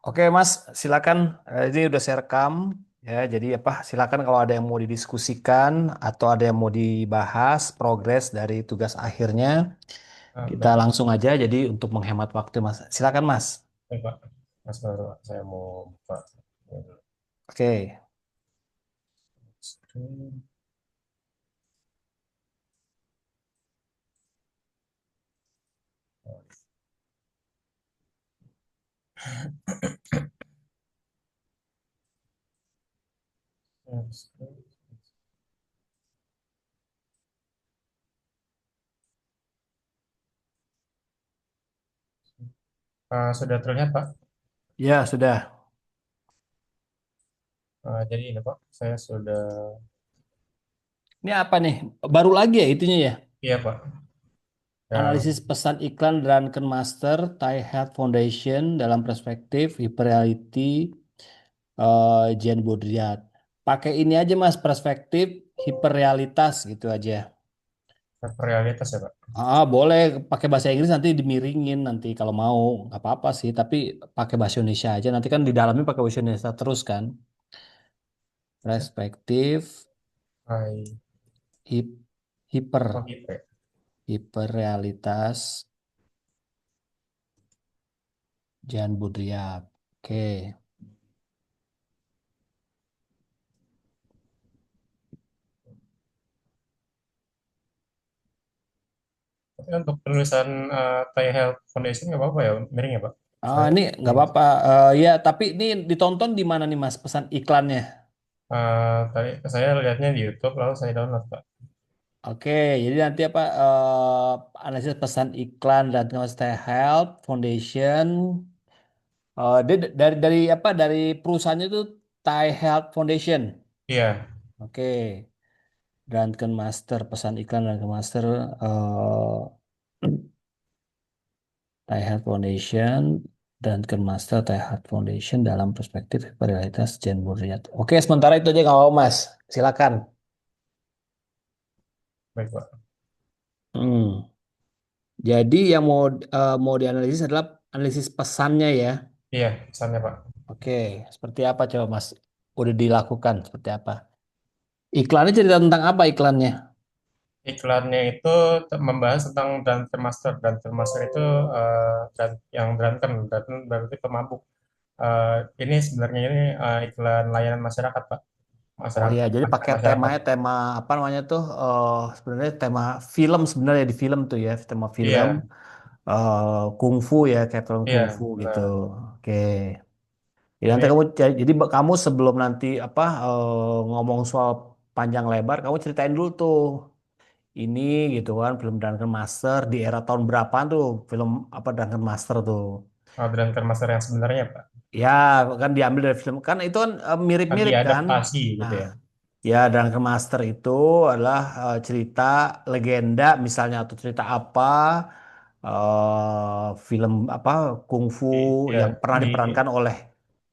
Oke, Mas, silakan. Ini udah saya rekam ya. Jadi apa? Silakan kalau ada yang mau didiskusikan atau ada yang mau dibahas progres dari tugas akhirnya, kita Baik, langsung aja. Jadi untuk menghemat waktu, Mas. Silakan, Mas. baik Pak. Mas baru saya mau buka. Oke. Screen. Sudah terlihat Pak. Ya, sudah. Jadi ini Pak, saya sudah. Ini apa nih? Baru lagi ya itunya ya. Iya Pak. Yang Analisis pesan iklan Drunken Master, Thai Health Foundation dalam perspektif hyperreality Jen Budriat. Pakai ini aja Mas, perspektif hiperrealitas gitu aja. realitas ya Pak. Boleh pakai bahasa Inggris nanti dimiringin nanti kalau mau nggak apa-apa sih. Tapi pakai bahasa Indonesia aja. Nanti kan di dalamnya pakai bahasa Indonesia terus kan. Perspektif Hai, hip, hiper oh gitu ya. hiperrealitas Jan Budriat. Oke. Tapi untuk penulisan Thai Health Foundation nggak apa-apa ya, miring ya Pak. Saya Ini nggak apa-apa. Ya, tapi ini ditonton di mana nih Mas pesan iklannya? tadi saya lihatnya di YouTube lalu saya download Pak. Oke, jadi nanti apa analisis pesan iklan dan Stay Health Foundation. Dia dari apa dari perusahaannya itu Thai Health Foundation. Iya, Oke, Drunken Master pesan iklan Drunken Master Thai Health Foundation Drunken Master Thai Health Foundation dalam perspektif realitas Jen Burriat. Oke, sementara itu aja nggak apa Mas. Silakan. baik Pak. Hmm. Jadi yang mau dianalisis adalah analisis pesannya ya. Iya, pesannya Pak. Oke, seperti apa coba Mas? Udah dilakukan seperti apa? Iklannya cerita tentang apa iklannya? Iklannya itu membahas tentang Drunken Master. Drunken Master itu yang drunken berarti pemabuk. Ini sebenarnya ini iklan layanan masyarakat, Pak. Oh Masyarakat, iya, jadi pakai masyarakat. temanya tema apa namanya tuh? Sebenarnya tema film sebenarnya di film tuh ya, tema film Iya, kungfu ya, kayak film iya, kungfu gitu. benar. Oke. Jadi nanti Jadi, kamu sebelum nanti apa ngomong soal panjang lebar, kamu ceritain dulu tuh ini gitu kan film Dungeon Master di era tahun berapa tuh film apa Dungeon Master tuh. Drunken Master yang sebenarnya, Pak, Ya, kan diambil dari film. Kan itu kan kan mirip-mirip kan. diadaptasi gitu Nah, ya. ya Dungeon Master itu adalah cerita legenda misalnya atau cerita apa film apa kungfu Ya, yang pernah di diperankan oleh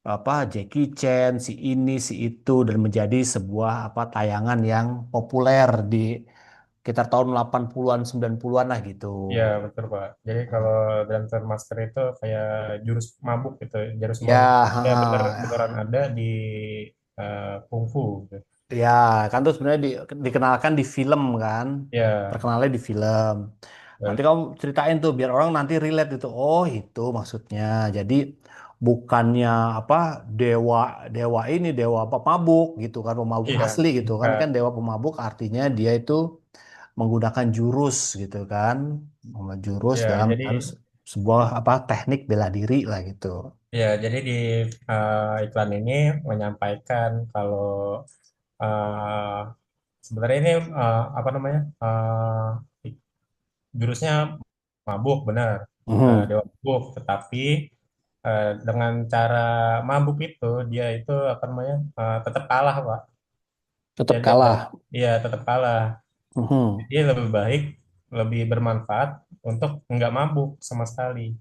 apa Jackie Chan, si ini, si itu dan menjadi sebuah apa tayangan yang populer di sekitar tahun 80-an 90-an lah gitu. Ya, betul, Pak. Jadi kalau Drunken Master itu kayak jurus mabuk gitu. Jurus mabuk Ya, ya beneran ada di kungfu gitu. ya, kan tuh sebenarnya dikenalkan di film kan, Ya, terkenalnya di film. Nanti dan- kamu ceritain tuh biar orang nanti relate itu. Oh, itu maksudnya. Jadi bukannya apa dewa dewa ini dewa apa pemabuk gitu kan, pemabuk iya, asli gitu kan bukan. kan dewa pemabuk artinya dia itu menggunakan jurus gitu kan, jurus Ya, dalam jadi harus sebuah apa teknik bela diri lah gitu. jadi di iklan ini menyampaikan kalau eh, sebenarnya ini apa namanya jurusnya mabuk benar, Mhm. dewa mabuk, tetapi dengan cara mabuk itu dia itu apa namanya tetap kalah Pak. Tetap Jadi kalah. iya tetap kalah. Mhm. Jadi lebih baik, lebih bermanfaat untuk nggak mabuk sama sekali.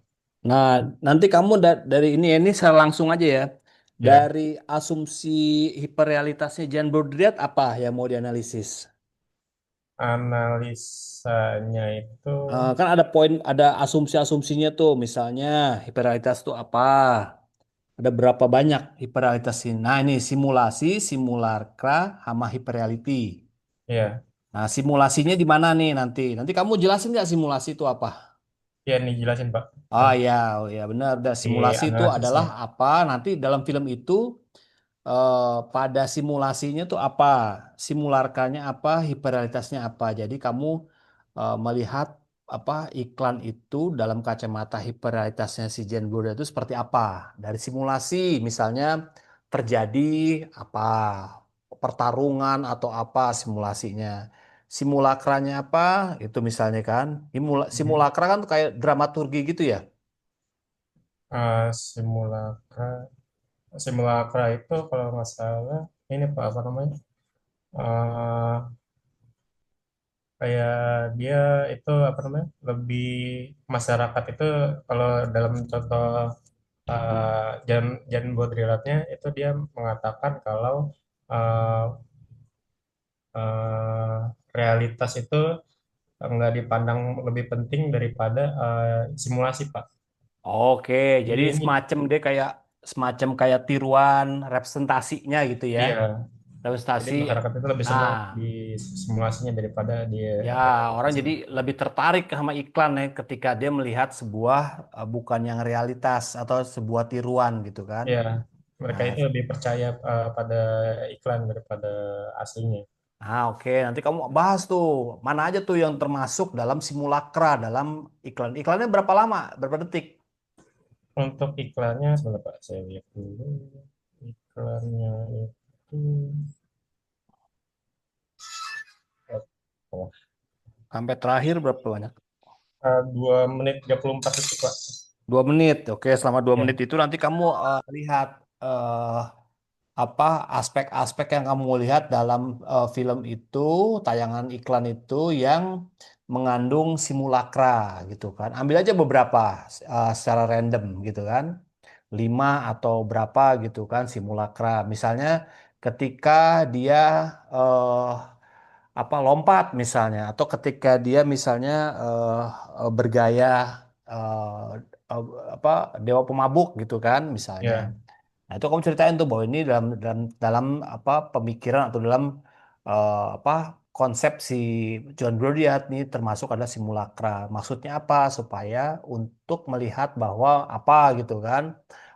Nah, nanti kamu dari ini saya langsung aja ya. Ya, Dari asumsi hiperrealitasnya Jan Baudrillard apa yang mau dianalisis? analisanya itu Kan ada poin, ada asumsi-asumsinya tuh. Misalnya hiperrealitas itu apa? Ada berapa banyak hiperrealitas ini? Nah, ini simulasi, simulacra, sama hyperreality. Iya, Nah, simulasinya di mana nih nanti? Nanti kamu jelasin nggak simulasi itu apa? iya nih jelasin Pak. Oh Nanti ya, oh ya benar. di Simulasi itu adalah analisisnya. apa? Nanti dalam film itu eh, pada simulasinya tuh apa, simularkanya apa, hiperrealitasnya apa. Jadi kamu melihat apa iklan itu dalam kacamata hiperrealitasnya si Jane Goodall itu seperti apa. Dari simulasi misalnya terjadi apa, pertarungan atau apa simulasinya. Simulakranya apa, itu misalnya kan. Mhm. Simulakra kan tuh kayak dramaturgi gitu ya. Simulacra, simulacra itu kalau nggak salah ini Pak apa namanya? Eh, Kayak dia itu apa namanya? Lebih masyarakat itu kalau dalam contoh Jan Jan Baudrillardnya itu dia mengatakan kalau uh, uh, realitas itu nggak dipandang lebih penting daripada simulasi, Pak. Oke, Jadi jadi ini semacam kayak tiruan representasinya gitu ya. iya, jadi Representasi. masyarakat itu lebih Nah, senang di simulasinya daripada di ya orang jadi realitasnya. lebih tertarik sama iklan ya ketika dia melihat sebuah bukan yang realitas atau sebuah tiruan gitu kan. Iya, mereka Nah, itu lebih percaya pada iklan daripada aslinya. oke, nanti kamu bahas tuh mana aja tuh yang termasuk dalam simulakra dalam iklan. Iklannya berapa lama? Berapa detik? Untuk iklannya sebentar Pak, saya lihat dulu. Iklannya itu oh, Sampai terakhir berapa banyak? 2 menit 34 detik Pak. 2 menit. Oke, selama dua Ya, menit itu nanti kamu lihat apa aspek-aspek yang kamu lihat dalam film itu, tayangan iklan itu yang mengandung simulakra gitu kan. Ambil aja beberapa secara random gitu kan. 5 atau berapa gitu kan simulakra. Misalnya ketika dia eh, apa lompat misalnya atau ketika dia misalnya bergaya eh, apa dewa pemabuk gitu kan misalnya. ya, Nah, itu kamu ceritain tuh bahwa ini dalam apa pemikiran atau dalam apa konsep si John Brodiat nih termasuk ada simulakra. Maksudnya apa? Supaya untuk melihat bahwa apa gitu kan,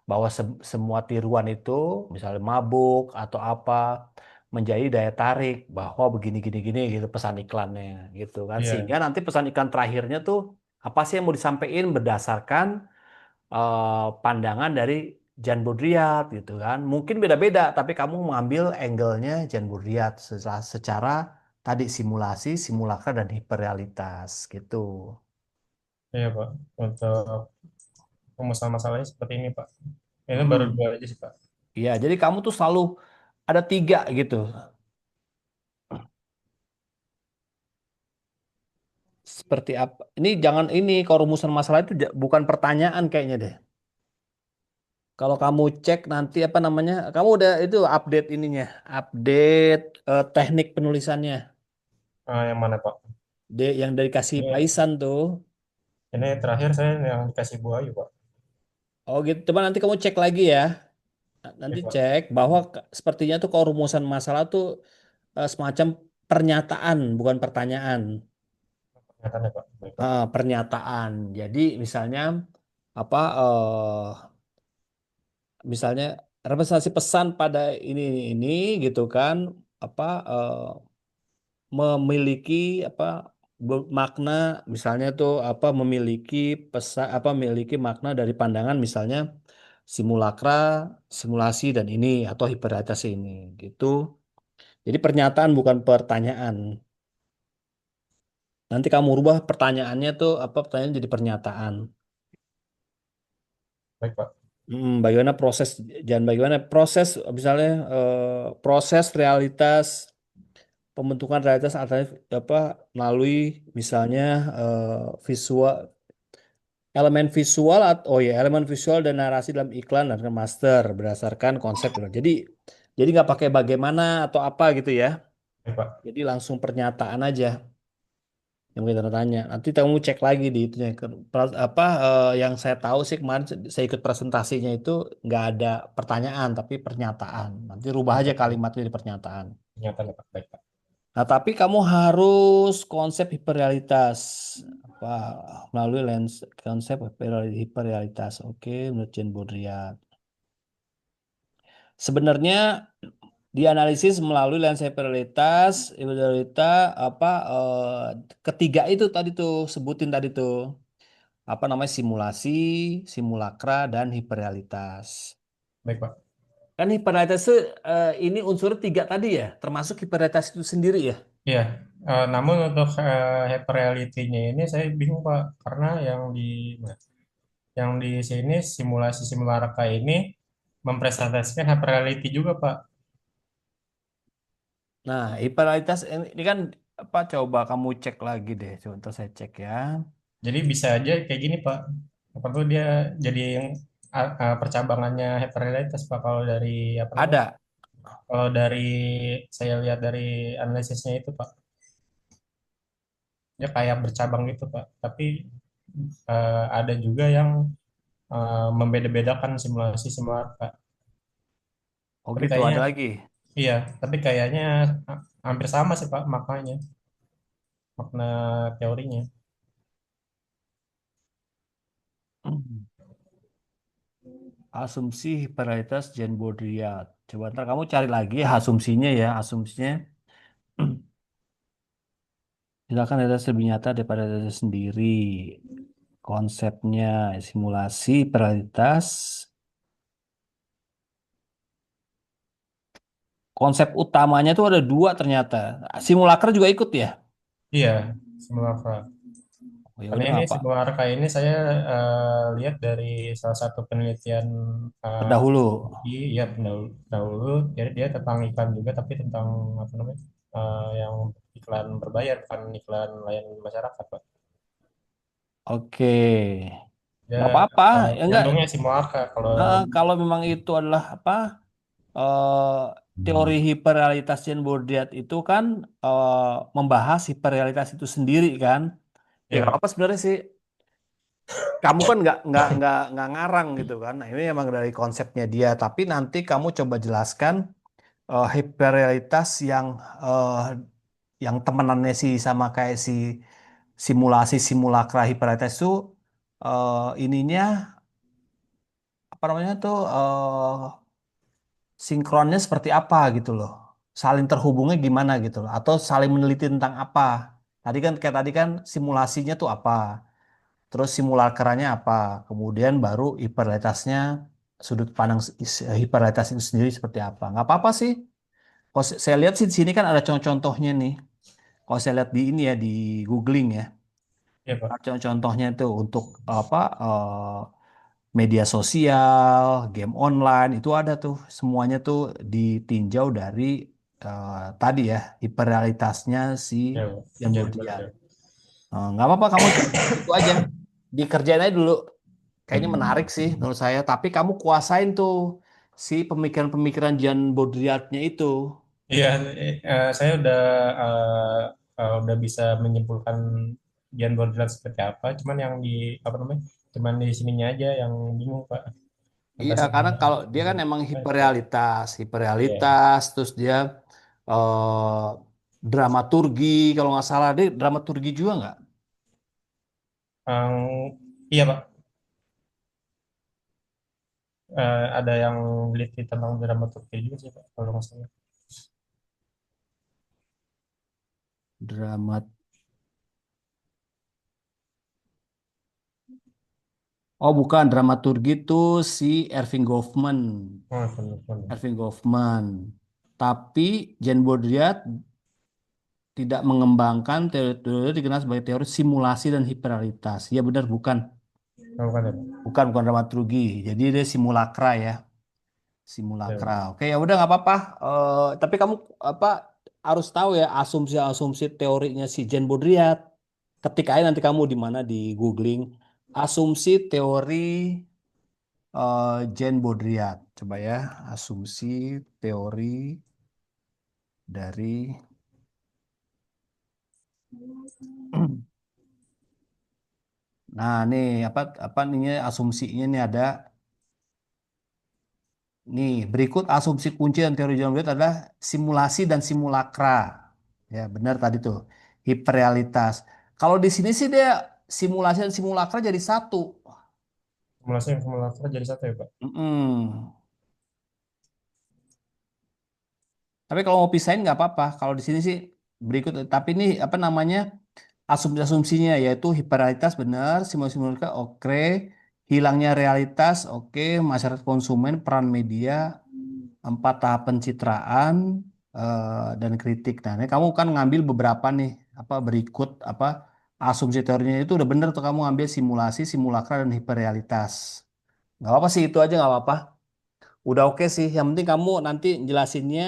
bahwa semua tiruan itu misalnya mabuk atau apa menjadi daya tarik bahwa begini gini gini gitu pesan iklannya gitu kan. iya, Sehingga nanti pesan iklan terakhirnya tuh apa sih yang mau disampaikan berdasarkan pandangan dari Jan Budriat gitu kan. Mungkin beda-beda, tapi kamu mengambil angle-nya Jan Budriat secara tadi simulasi, simulacra dan hiperrealitas gitu. iya Pak. Untuk permasalahan masalahnya seperti ini Pak. Ini baru Mm-mm. 2 aja sih Pak. Iya, jadi kamu tuh selalu ada 3 gitu. Seperti apa? Ini jangan ini kalau rumusan masalah itu bukan pertanyaan kayaknya deh. Kalau kamu cek nanti apa namanya, kamu udah itu update ininya, update teknik penulisannya, Yang mana Pak? yang dari kasih Ini, Paisan tuh. ini terakhir saya yang dikasih Bu Ayu Pak. Oh gitu, coba nanti kamu cek lagi ya. Ya Nanti Pak. cek bahwa sepertinya tuh kalau rumusan masalah tuh semacam pernyataan, bukan pertanyaan. Pernyataannya Pak. Baik Pak. Pernyataan. Jadi misalnya apa? Misalnya representasi pesan pada ini gitu kan? Apa memiliki apa? Makna misalnya tuh apa memiliki pesan apa memiliki makna dari pandangan misalnya simulakra, simulasi dan ini atau hiperrealitas ini gitu. Jadi pernyataan bukan pertanyaan. Nanti kamu rubah pertanyaannya tuh apa pertanyaan jadi pernyataan. Baik Pak. Bagaimana proses jangan bagaimana proses misalnya proses realitas pembentukan realitas alternatif apa melalui misalnya visual elemen visual atau oh ya elemen visual dan narasi dalam iklan dan master berdasarkan konsep gitu. Jadi nggak pakai bagaimana atau apa gitu ya. Baik Pak. Jadi langsung pernyataan aja. yang kita tanya. Nanti kamu cek lagi di itunya. Apa yang saya tahu sih kemarin saya ikut presentasinya itu nggak ada pertanyaan tapi pernyataan. Nanti rubah aja Oke, kalimatnya di pernyataan. ternyata Pak. Baik, Pak. Nah, tapi kamu harus konsep hiperrealitas apa melalui lens konsep hiperrealitas. Oke, menurut Jane Baudrillard. Sebenarnya dianalisis melalui lensa hiperrealitas, apa ketiga itu tadi tuh sebutin tadi tuh apa namanya simulasi, simulakra dan hiperrealitas. Baik, Pak. Kan hiperrealitas itu ini unsur tiga tadi ya, termasuk hiperrealitas itu sendiri ya. Iya, namun untuk hyperreality-nya ini saya bingung Pak, karena yang di sini simulasi simulacra ini mempresentasikan hyperreality juga Pak. Nah, hiperrealitas ini kan apa coba kamu cek lagi deh, contoh saya cek ya. Jadi bisa aja kayak gini Pak. Apa tuh dia jadi yang percabangannya hyperrealitas Pak kalau dari apa namanya? Ada. Kalau dari saya lihat dari analisisnya itu Pak, dia kayak bercabang gitu Pak. Tapi ada juga yang membeda-bedakan simulasi simulacra. Oh Tapi gitu, kayaknya ada lagi. iya, tapi kayaknya hampir sama sih Pak maknanya, makna teorinya. Hmm. Asumsi hiperrealitas Jane Baudrillard. Coba ntar kamu cari lagi asumsinya ya, asumsinya. Silakan data lebih nyata daripada data sendiri. Konsepnya simulasi realitas. Konsep utamanya tuh ada dua ternyata. Simulacra juga ikut ya. Iya, simulacra. Oh, ya Karena udah ini nggak apa. simulacra ini saya lihat dari salah satu penelitian Pendahulu. ya pendahulu, jadi dia tentang iklan juga, tapi tentang apa namanya, yang iklan berbayar, bukan iklan layanan masyarakat, Pak. Ya, Oke. dia Nggak apa-apa. Ya enggak. nyambungnya simulacra kalau Kalau memang itu adalah apa? Teori hiperrealitas Jane Baudrillard itu kan membahas hiperrealitas itu sendiri kan. Ya ya nggak Pak. apa sebenarnya sih. Kamu kan nggak ngarang gitu kan. Nah, ini emang dari konsepnya dia. Tapi nanti kamu coba jelaskan hiperrealitas eh, yang temenannya sih sama kayak si simulasi simulakra hiperrealitas itu ininya apa namanya tuh sinkronnya seperti apa gitu loh. Saling terhubungnya gimana gitu loh. Atau saling meneliti tentang apa. Tadi kan simulasinya tuh apa. Terus simulakranya apa. Kemudian baru hiperrealitasnya sudut pandang hiperrealitas itu sendiri seperti apa. Nggak apa-apa sih. Kalau saya lihat sih di sini kan ada contoh-contohnya nih. Kalau saya lihat di ini ya di googling ya. Ya Pak. Contoh-contohnya itu untuk apa media sosial, game online itu ada tuh semuanya tuh ditinjau dari tadi ya hiperrealitasnya si Ya Pak. yang Jadi Bodia. betul. Nggak apa-apa kamu coba itu aja dikerjain aja dulu. Kayaknya menarik sih menurut saya. Tapi kamu kuasain tuh si pemikiran-pemikiran Jan Baudrillardnya itu. Iya, saya udah bisa menyimpulkan Jan Bordel seperti apa. Cuman yang di apa namanya? Cuman di sininya aja yang bingung Pak. Iya, Atas karena kalau dia kan emang hiperrealitas, Iya. hiperrealitas, terus dia dramaturgi, kalau nggak salah dia dramaturgi juga nggak? Yang iya Pak. Ada yang teliti tentang dramaturgi juga sih Pak. Kalau nggak salah. Dramat, oh bukan dramaturgi itu si Irving Goffman, Oh, benar, benar. Irving Goffman. Tapi Jean Baudrillard tidak mengembangkan teori dikenal sebagai teori simulasi dan hiperrealitas. Ya benar, bukan, Oh, bukan ya Pak. bukan dramaturgi. Jadi dia simulakra ya. Ya, Simulakra. Pak. Oke, ya udah nggak apa-apa. Tapi kamu apa harus tahu ya asumsi-asumsi teorinya si Jean Baudrillard. Ketik aja nanti kamu di mana di googling asumsi teori Jean Baudrillard. Coba ya, asumsi teori dari Nah, nih apa nih asumsinya nih ada nih berikut asumsi kunci dan teori John Wheeler adalah simulasi dan simulakra. Ya, benar tadi tuh. Hiperrealitas. Kalau di sini sih dia simulasi dan simulakra jadi satu. Simulasi yang simulasi jadi satu ya Pak. Mm-mm. Tapi kalau mau pisahin nggak apa-apa. Kalau di sini sih berikut. Tapi ini apa namanya asumsi-asumsinya yaitu hiperrealitas benar, simulasi oke, hilangnya realitas oke, masyarakat konsumen, peran media, empat tahap pencitraan dan kritik. Nah, ini kamu kan ngambil beberapa nih apa berikut apa asumsi teorinya itu udah bener tuh kamu ngambil simulasi, simulakra dan hiperrealitas. Nggak apa sih itu aja nggak apa-apa. Udah oke sih. Yang penting kamu nanti jelasinnya.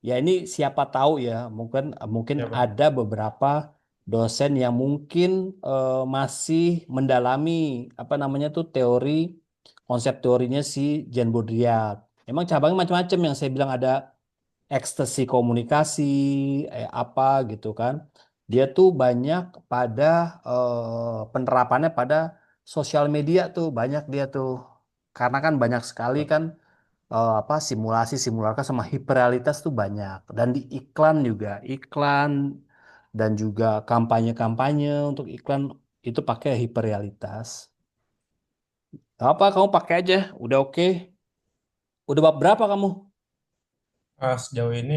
Ya ini siapa tahu ya, mungkin mungkin Ya Pak. ada beberapa dosen yang mungkin masih mendalami apa namanya tuh teori konsep teorinya si Jean Baudrillard. Emang cabangnya macam-macam yang saya bilang ada ekstasi komunikasi, apa gitu kan. Dia tuh banyak pada penerapannya pada sosial media tuh banyak dia tuh. Karena kan banyak sekali Pak. kan apa simulasi simulasi sama hiperrealitas tuh banyak dan di iklan juga iklan dan juga kampanye-kampanye untuk iklan itu pakai hiperrealitas. Gak apa kamu pakai aja udah oke. Udah bab berapa kamu? Sejauh ini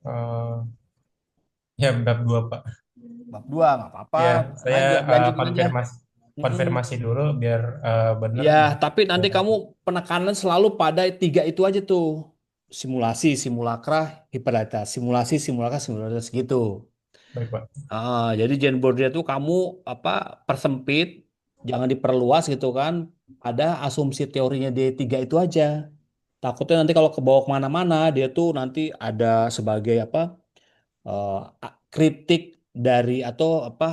eh, ya bab 2 Pak. Bab dua nggak apa-apa. Ya, saya Lanjutin aja. konfirmasi Mm-mm. konfirmasi dulu biar benar Ya baru. tapi nanti kamu penekanan selalu pada tiga itu aja tuh simulasi simulakra hiperrealitas simulasi simulakra simulasi gitu. Baik Pak. Jadi Jane Bordia itu kamu apa persempit, jangan diperluas gitu kan. Ada asumsi teorinya D3 itu aja. Takutnya nanti kalau ke bawah kemana-mana dia tuh nanti ada sebagai apa kritik dari atau apa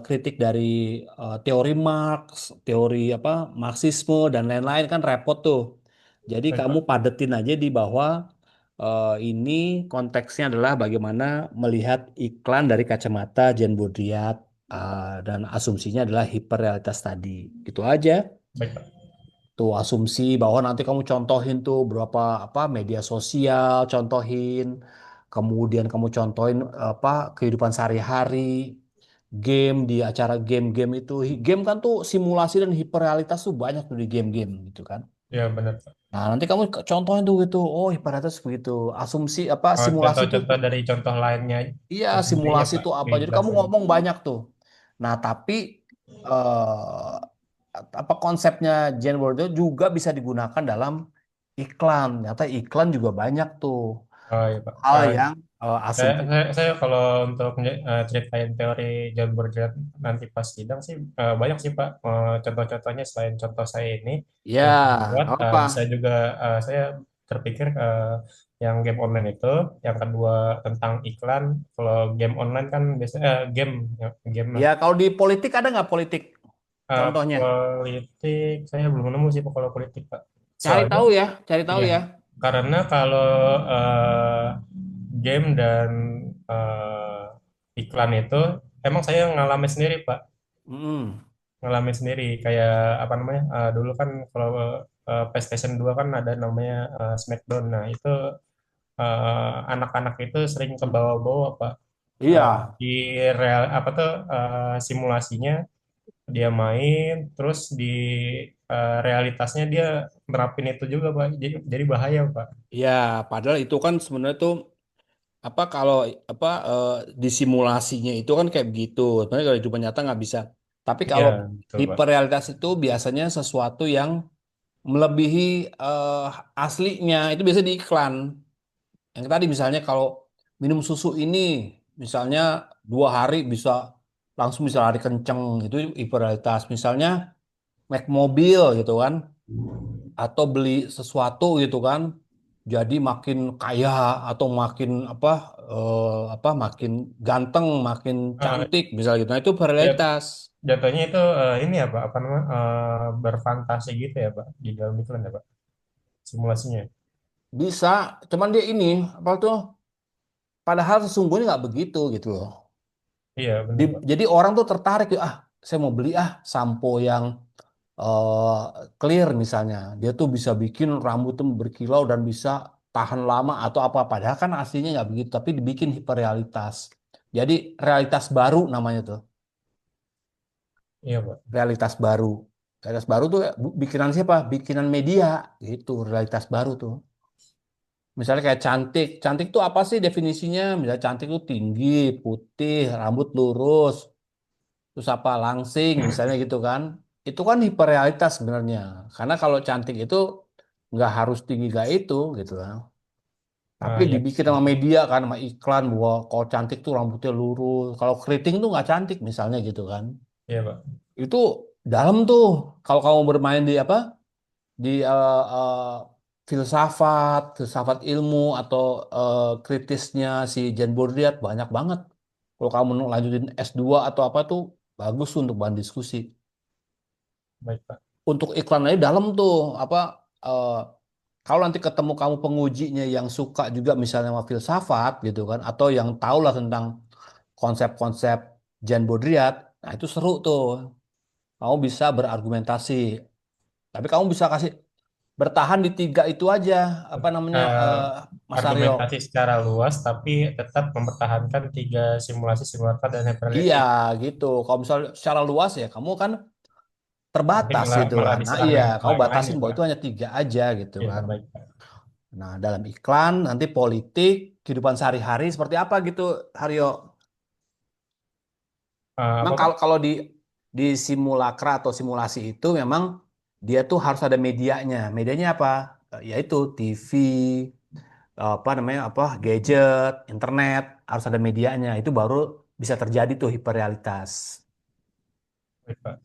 kritik dari teori Marx, teori apa Marxisme dan lain-lain kan repot tuh. Jadi Baik kamu Pak. padetin aja di bahwa ini konteksnya adalah bagaimana melihat iklan dari kacamata Jean Baudrillard dan asumsinya adalah hiperrealitas tadi. Gitu aja. Baik Pak. Tuh asumsi bahwa nanti kamu contohin tuh berapa apa media sosial, contohin, kemudian kamu contohin apa kehidupan sehari-hari, game di acara game-game itu, game kan tuh simulasi dan hiperrealitas tuh banyak tuh di game-game gitu kan. Ya benar Pak. Nah nanti kamu contohin tuh gitu, oh hiperrealitas begitu, asumsi apa simulasi tuh, Contoh-contoh dari contoh lainnya iya tersendiri ya simulasi Pak. tuh apa, jadi kamu Dijelasin. ngomong banyak tuh. Nah tapi eh, apa konsepnya Jane Wardell juga bisa digunakan dalam iklan. Ternyata iklan juga banyak tuh Oh iya Pak. hal yang Saya, asumsi. saya kalau untuk ceritain teori John Berger nanti pas sidang sih banyak sih Pak. Contoh-contohnya selain contoh saya ini Ya, yang saya buat nggak apa. bisa juga saya terpikir yang game online itu, yang kedua tentang iklan. Kalau game online kan biasanya game ya, game lah. Ya, kalau di politik ada nggak politik? Contohnya, Politik saya belum nemu sih Pak kalau politik Pak. cari Soalnya tahu ya, cari tahu iya ya. karena kalau game dan iklan itu emang saya ngalamin sendiri Pak, Mm-mm. ngalamin sendiri kayak apa namanya dulu kan kalau PlayStation 2 kan ada namanya Smackdown. Nah itu anak-anak itu sering ke bawah-bawah Pak. Eh, Iya, di real apa tuh simulasinya dia main terus di realitasnya dia nerapin itu juga Pak. Jadi bahaya Pak. iya. Padahal itu kan sebenarnya tuh apa kalau apa di simulasinya itu kan kayak begitu. Sebenarnya kalau di hidup nyata nggak bisa. Tapi Iya kalau betul Pak. hiperrealitas itu biasanya sesuatu yang melebihi eh, aslinya itu biasa di iklan. Yang tadi misalnya kalau minum susu ini misalnya 2 hari bisa langsung bisa lari kenceng itu hiperrealitas. Misalnya naik mobil gitu kan atau beli sesuatu gitu kan jadi makin kaya atau makin apa makin ganteng makin Eh, cantik misalnya gitu. Nah itu ya hiperrealitas. jatuhnya itu ini ya Pak, apa namanya berfantasi gitu ya Pak di dalam iklan ya Pak, simulasinya. Bisa cuman dia ini apa tuh padahal sesungguhnya nggak begitu gitu loh. Iya benar Pak. Jadi orang tuh tertarik ya, ah saya mau beli sampo yang eh, clear misalnya. Dia tuh bisa bikin rambut tuh berkilau dan bisa tahan lama atau apa. Padahal kan aslinya nggak begitu, tapi dibikin hiperrealitas. Jadi realitas baru namanya tuh, Iya, Pak. realitas baru. Realitas baru tuh bikinan siapa? Bikinan media gitu, realitas baru tuh. Misalnya kayak cantik. Cantik tuh apa sih definisinya? Misalnya cantik tuh tinggi, putih, rambut lurus, terus apa langsing misalnya gitu kan. Itu kan hiperrealitas sebenarnya. Karena kalau cantik itu nggak harus tinggi gak itu gitu kan. Tapi Iya, dibikin sama media kan, sama iklan bahwa kalau cantik tuh rambutnya lurus. Kalau keriting tuh nggak cantik misalnya gitu kan. iya, Pak. Itu dalam tuh. Kalau kamu bermain di apa? Di filsafat, filsafat ilmu atau kritisnya si Jan Baudrillard banyak banget. Kalau kamu lanjutin S2 atau apa tuh bagus tuh untuk bahan diskusi. Baik, Pak. Untuk iklan aja dalam tuh apa eh, kalau nanti ketemu kamu pengujinya yang suka juga misalnya sama filsafat gitu kan atau yang tahu lah tentang konsep-konsep Jan Baudrillard, nah itu seru tuh. Kamu bisa berargumentasi. Tapi kamu bisa kasih bertahan di tiga itu aja apa namanya Eh, Mas Aryo. Argumentasi secara luas, tapi tetap mempertahankan tiga simulasi simulator dan Iya hyperreality. gitu. Kalau misalnya secara luas ya kamu kan Nanti terbatas malah gitu malah kan. Nah diserang iya, dengan hal kamu yang lain batasin ya, bahwa Pak. itu hanya tiga aja gitu Iya, kan. baik, Pak. Nah dalam iklan nanti politik kehidupan sehari-hari seperti apa gitu Haryo. Apa, Memang Pak? kalau di simulakra atau simulasi itu memang dia tuh harus ada medianya. Medianya apa? Yaitu TV, apa namanya apa gadget, internet harus ada medianya. Itu baru bisa terjadi tuh hiperrealitas. Baik, Pak.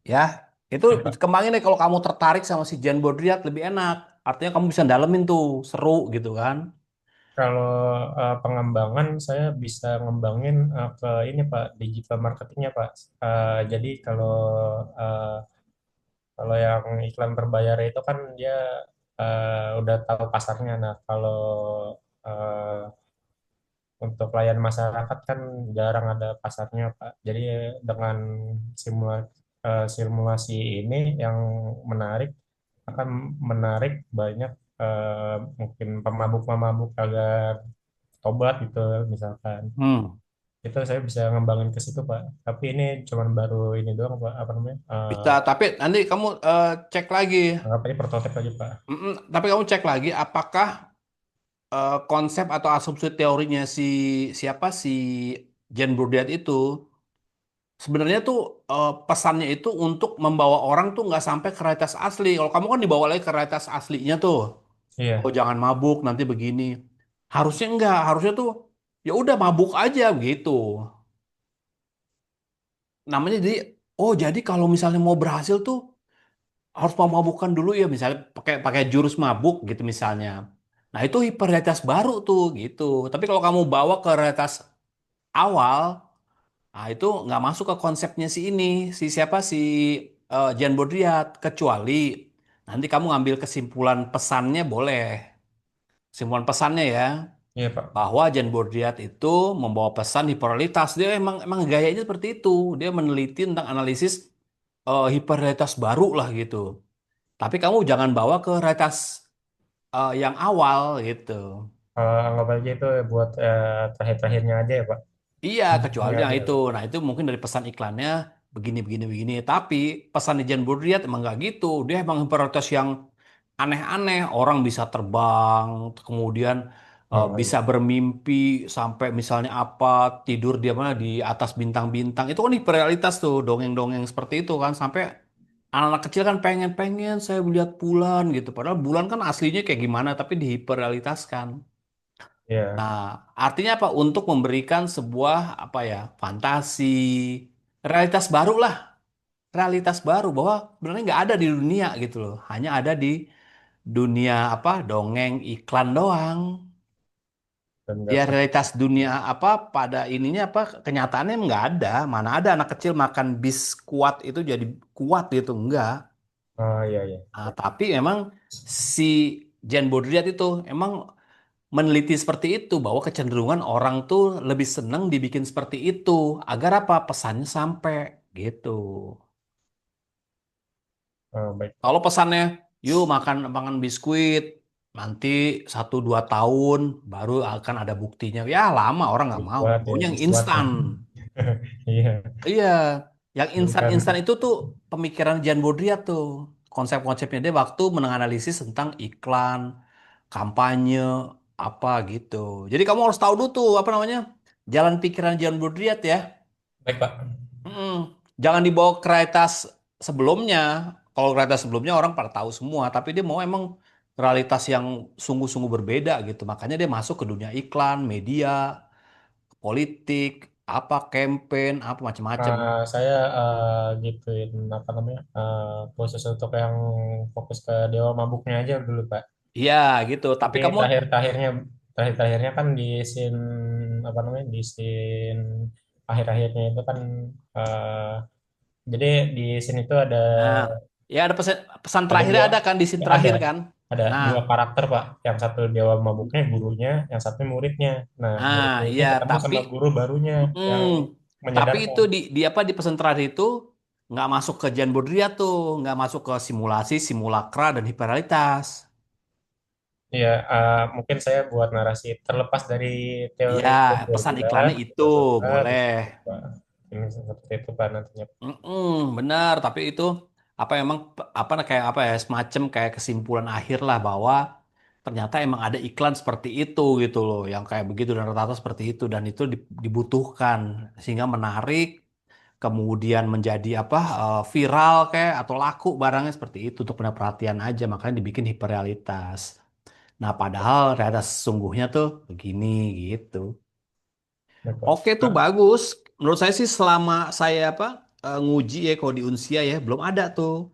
Ya, itu Baik, Pak. kembangin deh kalau kamu tertarik sama si Jan Baudrillard lebih enak. Artinya kamu bisa dalemin tuh, seru gitu kan. Kalau pengembangan saya bisa ngembangin ke ini Pak, digital marketingnya Pak. Jadi eh, kalau yang iklan berbayar itu kan dia udah tahu pasarnya. Nah, kalau eh, untuk layanan masyarakat kan jarang ada pasarnya Pak. Jadi dengan simulasi ini yang menarik akan menarik banyak mungkin pemabuk-pemabuk agar tobat gitu misalkan. Hmm. Itu saya bisa ngembangin ke situ Pak. Tapi ini cuman baru ini doang Pak, apa namanya? Bisa, tapi nanti kamu cek lagi. Anggap aja prototip aja Pak. Tapi kamu cek lagi apakah konsep atau asumsi teorinya siapa si Jan Baudrillard itu sebenarnya tuh pesannya itu untuk membawa orang tuh nggak sampai ke realitas asli. Kalau kamu kan dibawa lagi ke realitas aslinya tuh. Oh Iya, jangan mabuk nanti begini. Harusnya enggak, harusnya tuh ya udah mabuk aja gitu. Namanya jadi oh jadi kalau misalnya mau berhasil tuh harus memabukkan dulu ya misalnya pakai pakai jurus mabuk gitu misalnya. Nah itu hiperrealitas baru tuh gitu. Tapi kalau kamu bawa ke realitas awal, nah itu nggak masuk ke konsepnya si ini, si siapa si Jan Baudrillard kecuali nanti kamu ngambil kesimpulan pesannya boleh. Kesimpulan pesannya ya iya Pak. bahwa Jan Baudrillard itu membawa pesan hiperrealitas. Dia emang emang gayanya seperti itu. Dia meneliti tentang analisis hiperrealitas baru lah gitu. Tapi kamu jangan bawa ke realitas yang awal gitu. Anggap aja itu buat terakhir-terakhirnya aja ya Pak. Iya, kecuali Nggak yang ada. itu. Nah, itu mungkin dari pesan iklannya begini, begini, begini. Tapi pesan di Jan Baudrillard emang nggak gitu. Dia emang prioritas yang aneh-aneh. Orang bisa terbang, kemudian Oh bisa iya, bermimpi sampai misalnya apa, tidur dia mana di atas bintang-bintang. Itu kan hiperrealitas tuh, dongeng-dongeng seperti itu kan. Sampai anak-anak kecil kan pengen-pengen saya melihat bulan gitu. Padahal bulan kan aslinya kayak gimana, tapi dihiperrealitaskan. iya. Nah, artinya apa? Untuk memberikan sebuah apa ya, fantasi, realitas baru lah, realitas baru bahwa sebenarnya nggak ada di dunia gitu loh, hanya ada di dunia apa, dongeng iklan doang. Dan Ya nggak. realitas dunia apa pada ininya apa kenyataannya nggak ada. Mana ada anak kecil makan bis kuat itu jadi kuat gitu enggak. Oh iya iya. Nah, tapi memang si Jan Baudrillard itu emang meneliti seperti itu bahwa kecenderungan orang tuh lebih seneng dibikin seperti itu agar apa pesannya sampai gitu. Oh, baik Pak. Kalau pesannya, yuk makan makan biskuit, nanti 1 2 tahun baru akan ada buktinya. Ya lama orang nggak mau, Buat ya, maunya yang buat ya. instan. Iya, Iya, yang bukan. instan-instan itu tuh pemikiran Jan Bodriat tuh. Konsep-konsepnya dia waktu menganalisis tentang iklan, kampanye, apa gitu. Jadi kamu harus tahu dulu tuh apa namanya jalan pikiran Jan Bodriat ya. Baik Pak. Mm-mm. Jangan dibawa ke realitas sebelumnya. Kalau realitas sebelumnya orang pada tahu semua, tapi dia mau emang realitas yang sungguh-sungguh berbeda gitu. Makanya dia masuk ke dunia iklan, media, politik, apa campaign, apa macam-macam. Saya gituin apa namanya khusus untuk yang fokus ke Dewa Mabuknya aja dulu Pak. Iya gitu. Tapi Jadi kamu terakhir-terakhirnya kan di scene apa namanya di scene akhir-akhirnya itu kan eh, jadi di scene itu ada nah, ya ada pesan, pesan ada terakhirnya dua ada kan di scene ya terakhir kan. Nah, dua karakter Pak. Yang satu Dewa Mabuknya gurunya, yang satu muridnya. Nah nah, muridnya ini iya ketemu tapi sama guru barunya mm, yang tapi menyadarkan. itu di apa di pesan terakhir itu nggak masuk ke Jan Bodria tuh, nggak masuk ke simulasi, simulakra dan hiperrealitas. Iya, mungkin saya buat narasi terlepas dari teori Ya, John pesan Borgia, iklannya itu boleh. bisa Pak. Ini seperti itu Pak nantinya. Benar, tapi itu apa emang apa kayak apa ya semacam kayak kesimpulan akhir lah bahwa ternyata emang ada iklan seperti itu gitu loh, yang kayak begitu dan rata-rata seperti itu dan itu dibutuhkan sehingga menarik, kemudian menjadi apa viral kayak atau laku barangnya seperti itu untuk menarik perhatian aja makanya dibikin hiperrealitas. Nah, padahal realitas sesungguhnya tuh begini gitu. Ya, Pak. Oke tuh Nah, bagus. Menurut saya sih selama saya apa nguji ya kalau di Unsia ya belum ada tuh.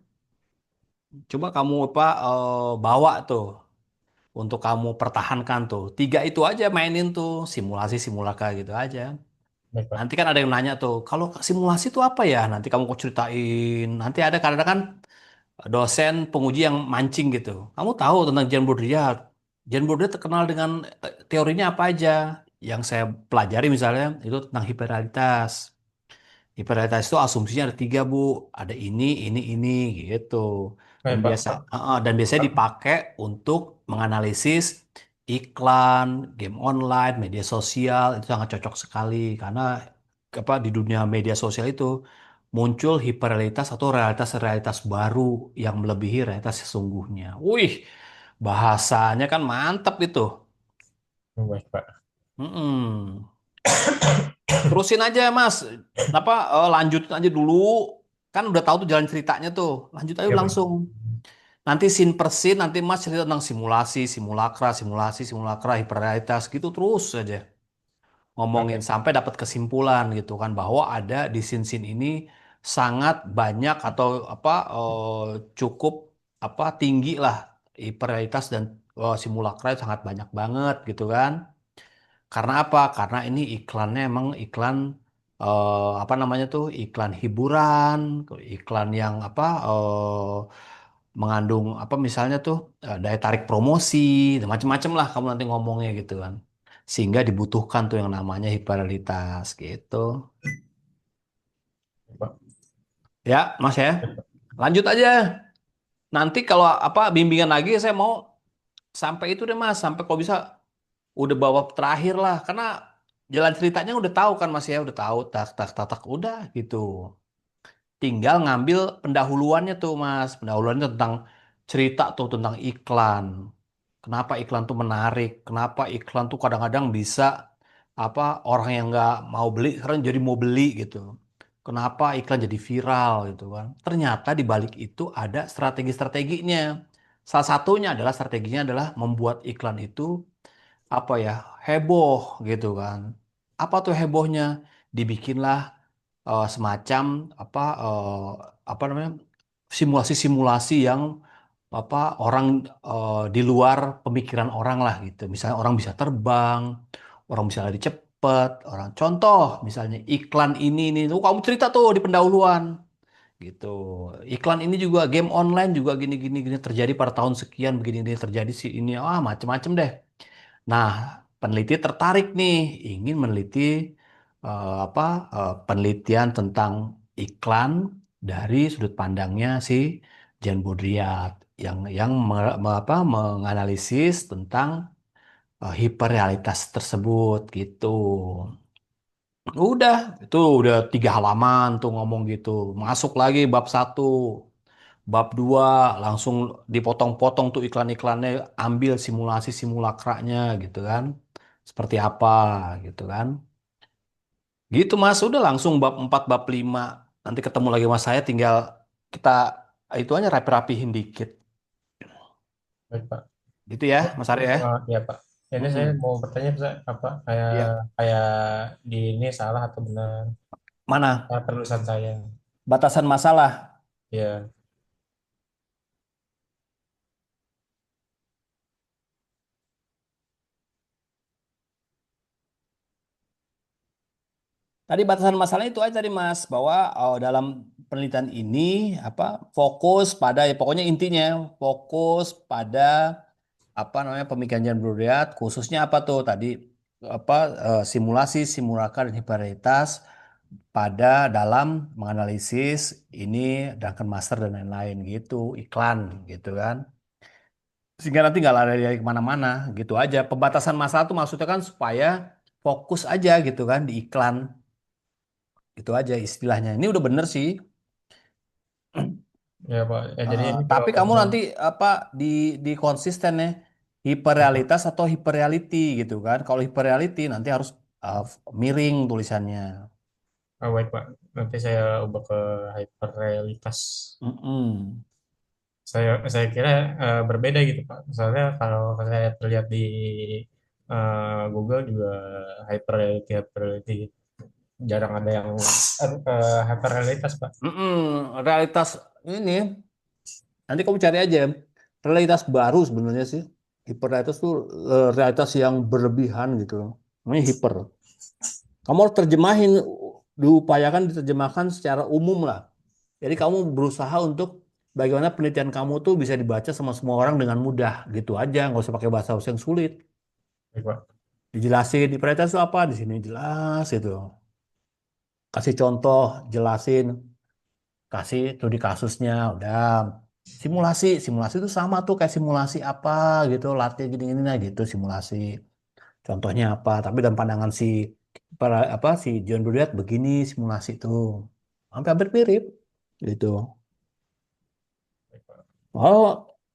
Coba kamu apa bawa tuh untuk kamu pertahankan tuh. 3 itu aja mainin tuh simulasi simulaka gitu aja. baik Pak. Nanti kan ada yang nanya tuh, kalau simulasi itu apa ya? Nanti kamu kok ceritain. Nanti ada kadang-kadang kan dosen penguji yang mancing gitu. Kamu tahu tentang Jean Baudrillard. Jean Baudrillard terkenal dengan teorinya apa aja? Yang saya pelajari misalnya itu tentang hiperrealitas. Hiperrealitas itu asumsinya ada 3, Bu. Ada ini, gitu. Dan Baik biasa, Pak. dan biasanya dipakai untuk menganalisis iklan, game online, media sosial itu sangat cocok sekali karena apa di dunia media sosial itu muncul hiperrealitas atau realitas-realitas baru yang melebihi realitas sesungguhnya. Wih, bahasanya kan mantap itu. Baik Pak. Mm-mm. Terusin aja Mas. Apa lanjutin aja dulu. Kan udah tahu tuh jalan ceritanya tuh. Lanjut aja Ya Pak. langsung. Nanti scene per scene nanti Mas cerita tentang simulasi, simulakra, hiperrealitas gitu terus aja. Ngomongin Oke. sampai dapat kesimpulan gitu kan bahwa ada di scene-scene ini sangat banyak atau apa cukup apa tinggi lah hiperrealitas dan simulakra itu sangat banyak banget gitu kan. Karena apa? Karena ini iklannya emang iklan apa namanya tuh iklan hiburan, iklan yang apa mengandung apa misalnya tuh daya tarik promosi, dan macam-macam lah kamu nanti ngomongnya gitu kan. Sehingga dibutuhkan tuh yang namanya hiperrealitas gitu. Pak. Ya, Mas ya. Lanjut aja. Nanti kalau apa bimbingan lagi saya mau sampai itu deh Mas, sampai kalau bisa udah bawa terakhir lah karena jalan ceritanya udah tahu kan Mas ya udah tahu tak tak tak tak udah gitu tinggal ngambil pendahuluannya tuh Mas pendahuluannya tentang cerita tuh tentang iklan kenapa iklan tuh menarik kenapa iklan tuh kadang-kadang bisa apa orang yang nggak mau beli sekarang jadi mau beli gitu kenapa iklan jadi viral gitu kan ternyata di balik itu ada strategi-strateginya salah satunya adalah strateginya adalah membuat iklan itu apa ya heboh gitu kan. Apa tuh hebohnya? Dibikinlah semacam apa apa namanya simulasi-simulasi yang apa orang di luar pemikiran orang lah gitu. Misalnya orang bisa terbang, orang bisa lari cepet, orang contoh misalnya iklan ini tuh kamu cerita tuh di pendahuluan gitu. Iklan ini juga game online juga gini gini gini terjadi pada tahun sekian begini ini terjadi sih ini macem-macem deh. Nah, peneliti tertarik nih, ingin meneliti apa penelitian tentang iklan dari sudut pandangnya si Jan Budriat yang menganalisis tentang hiperrealitas tersebut gitu. Udah, itu udah 3 halaman tuh ngomong gitu. Masuk lagi bab 1, bab 2 langsung dipotong-potong tuh iklan-iklannya, ambil simulasi simulakranya gitu kan. Seperti apa gitu kan. Gitu Mas, udah langsung bab 4 bab 5. Nanti ketemu lagi Mas saya tinggal kita itu aja rapi-rapihin dikit. Baik, Pak. Gitu ya Oh, Mas Arya ya. ya Pak. Ini saya Mm-mm. mau bertanya Pak, apa kayak Ya, kayak di ini salah atau benar mana? penulisan saya. Batasan masalah. Ya, Tadi batasan masalah itu aja tadi Mas, bahwa dalam penelitian ini apa fokus pada ya pokoknya intinya fokus pada apa namanya pemikiran Jan Brudriat khususnya apa tuh tadi apa simulasi, simulacra dan hiperrealitas pada dalam menganalisis ini Drunken Master dan lain-lain gitu, iklan gitu kan. Sehingga nanti nggak lari dari kemana-mana gitu aja. Pembatasan masalah tuh maksudnya kan supaya fokus aja gitu kan di iklan. Itu aja istilahnya. Ini udah bener sih. ya Pak. Ya, jadi ini kalau Tapi kamu memang nanti apa di konsisten ya ya, Pak. hiperrealitas atau hiperreality gitu kan. Kalau hiperreality nanti harus uh, miring tulisannya. Baik Pak. Nanti saya ubah ke hyperrealitas. Mm-mm. Saya kira berbeda gitu Pak. Misalnya kalau saya terlihat di Google juga hyperreality hyperreality jarang ada yang hyperrealitas Pak. Mm-mm. Realitas ini nanti kamu cari aja realitas baru sebenarnya sih. Hiperrealitas tuh realitas yang berlebihan gitu. Namanya hiper. Kamu harus terjemahin, diupayakan diterjemahkan secara umum lah. Jadi kamu berusaha untuk bagaimana penelitian kamu tuh bisa dibaca sama semua orang dengan mudah gitu aja, nggak usah pakai bahasa yang sulit. Baik Pak. Dijelasin di penelitian itu apa di sini jelas itu. Kasih contoh, jelasin, kasih studi kasusnya, udah. Simulasi, simulasi itu sama tuh kayak simulasi apa gitu, latihan gini-gini nah gitu simulasi. Contohnya apa? Tapi dalam pandangan si apa si John Brudette begini simulasi itu hampir mirip gitu. Baik, Pak. Oh,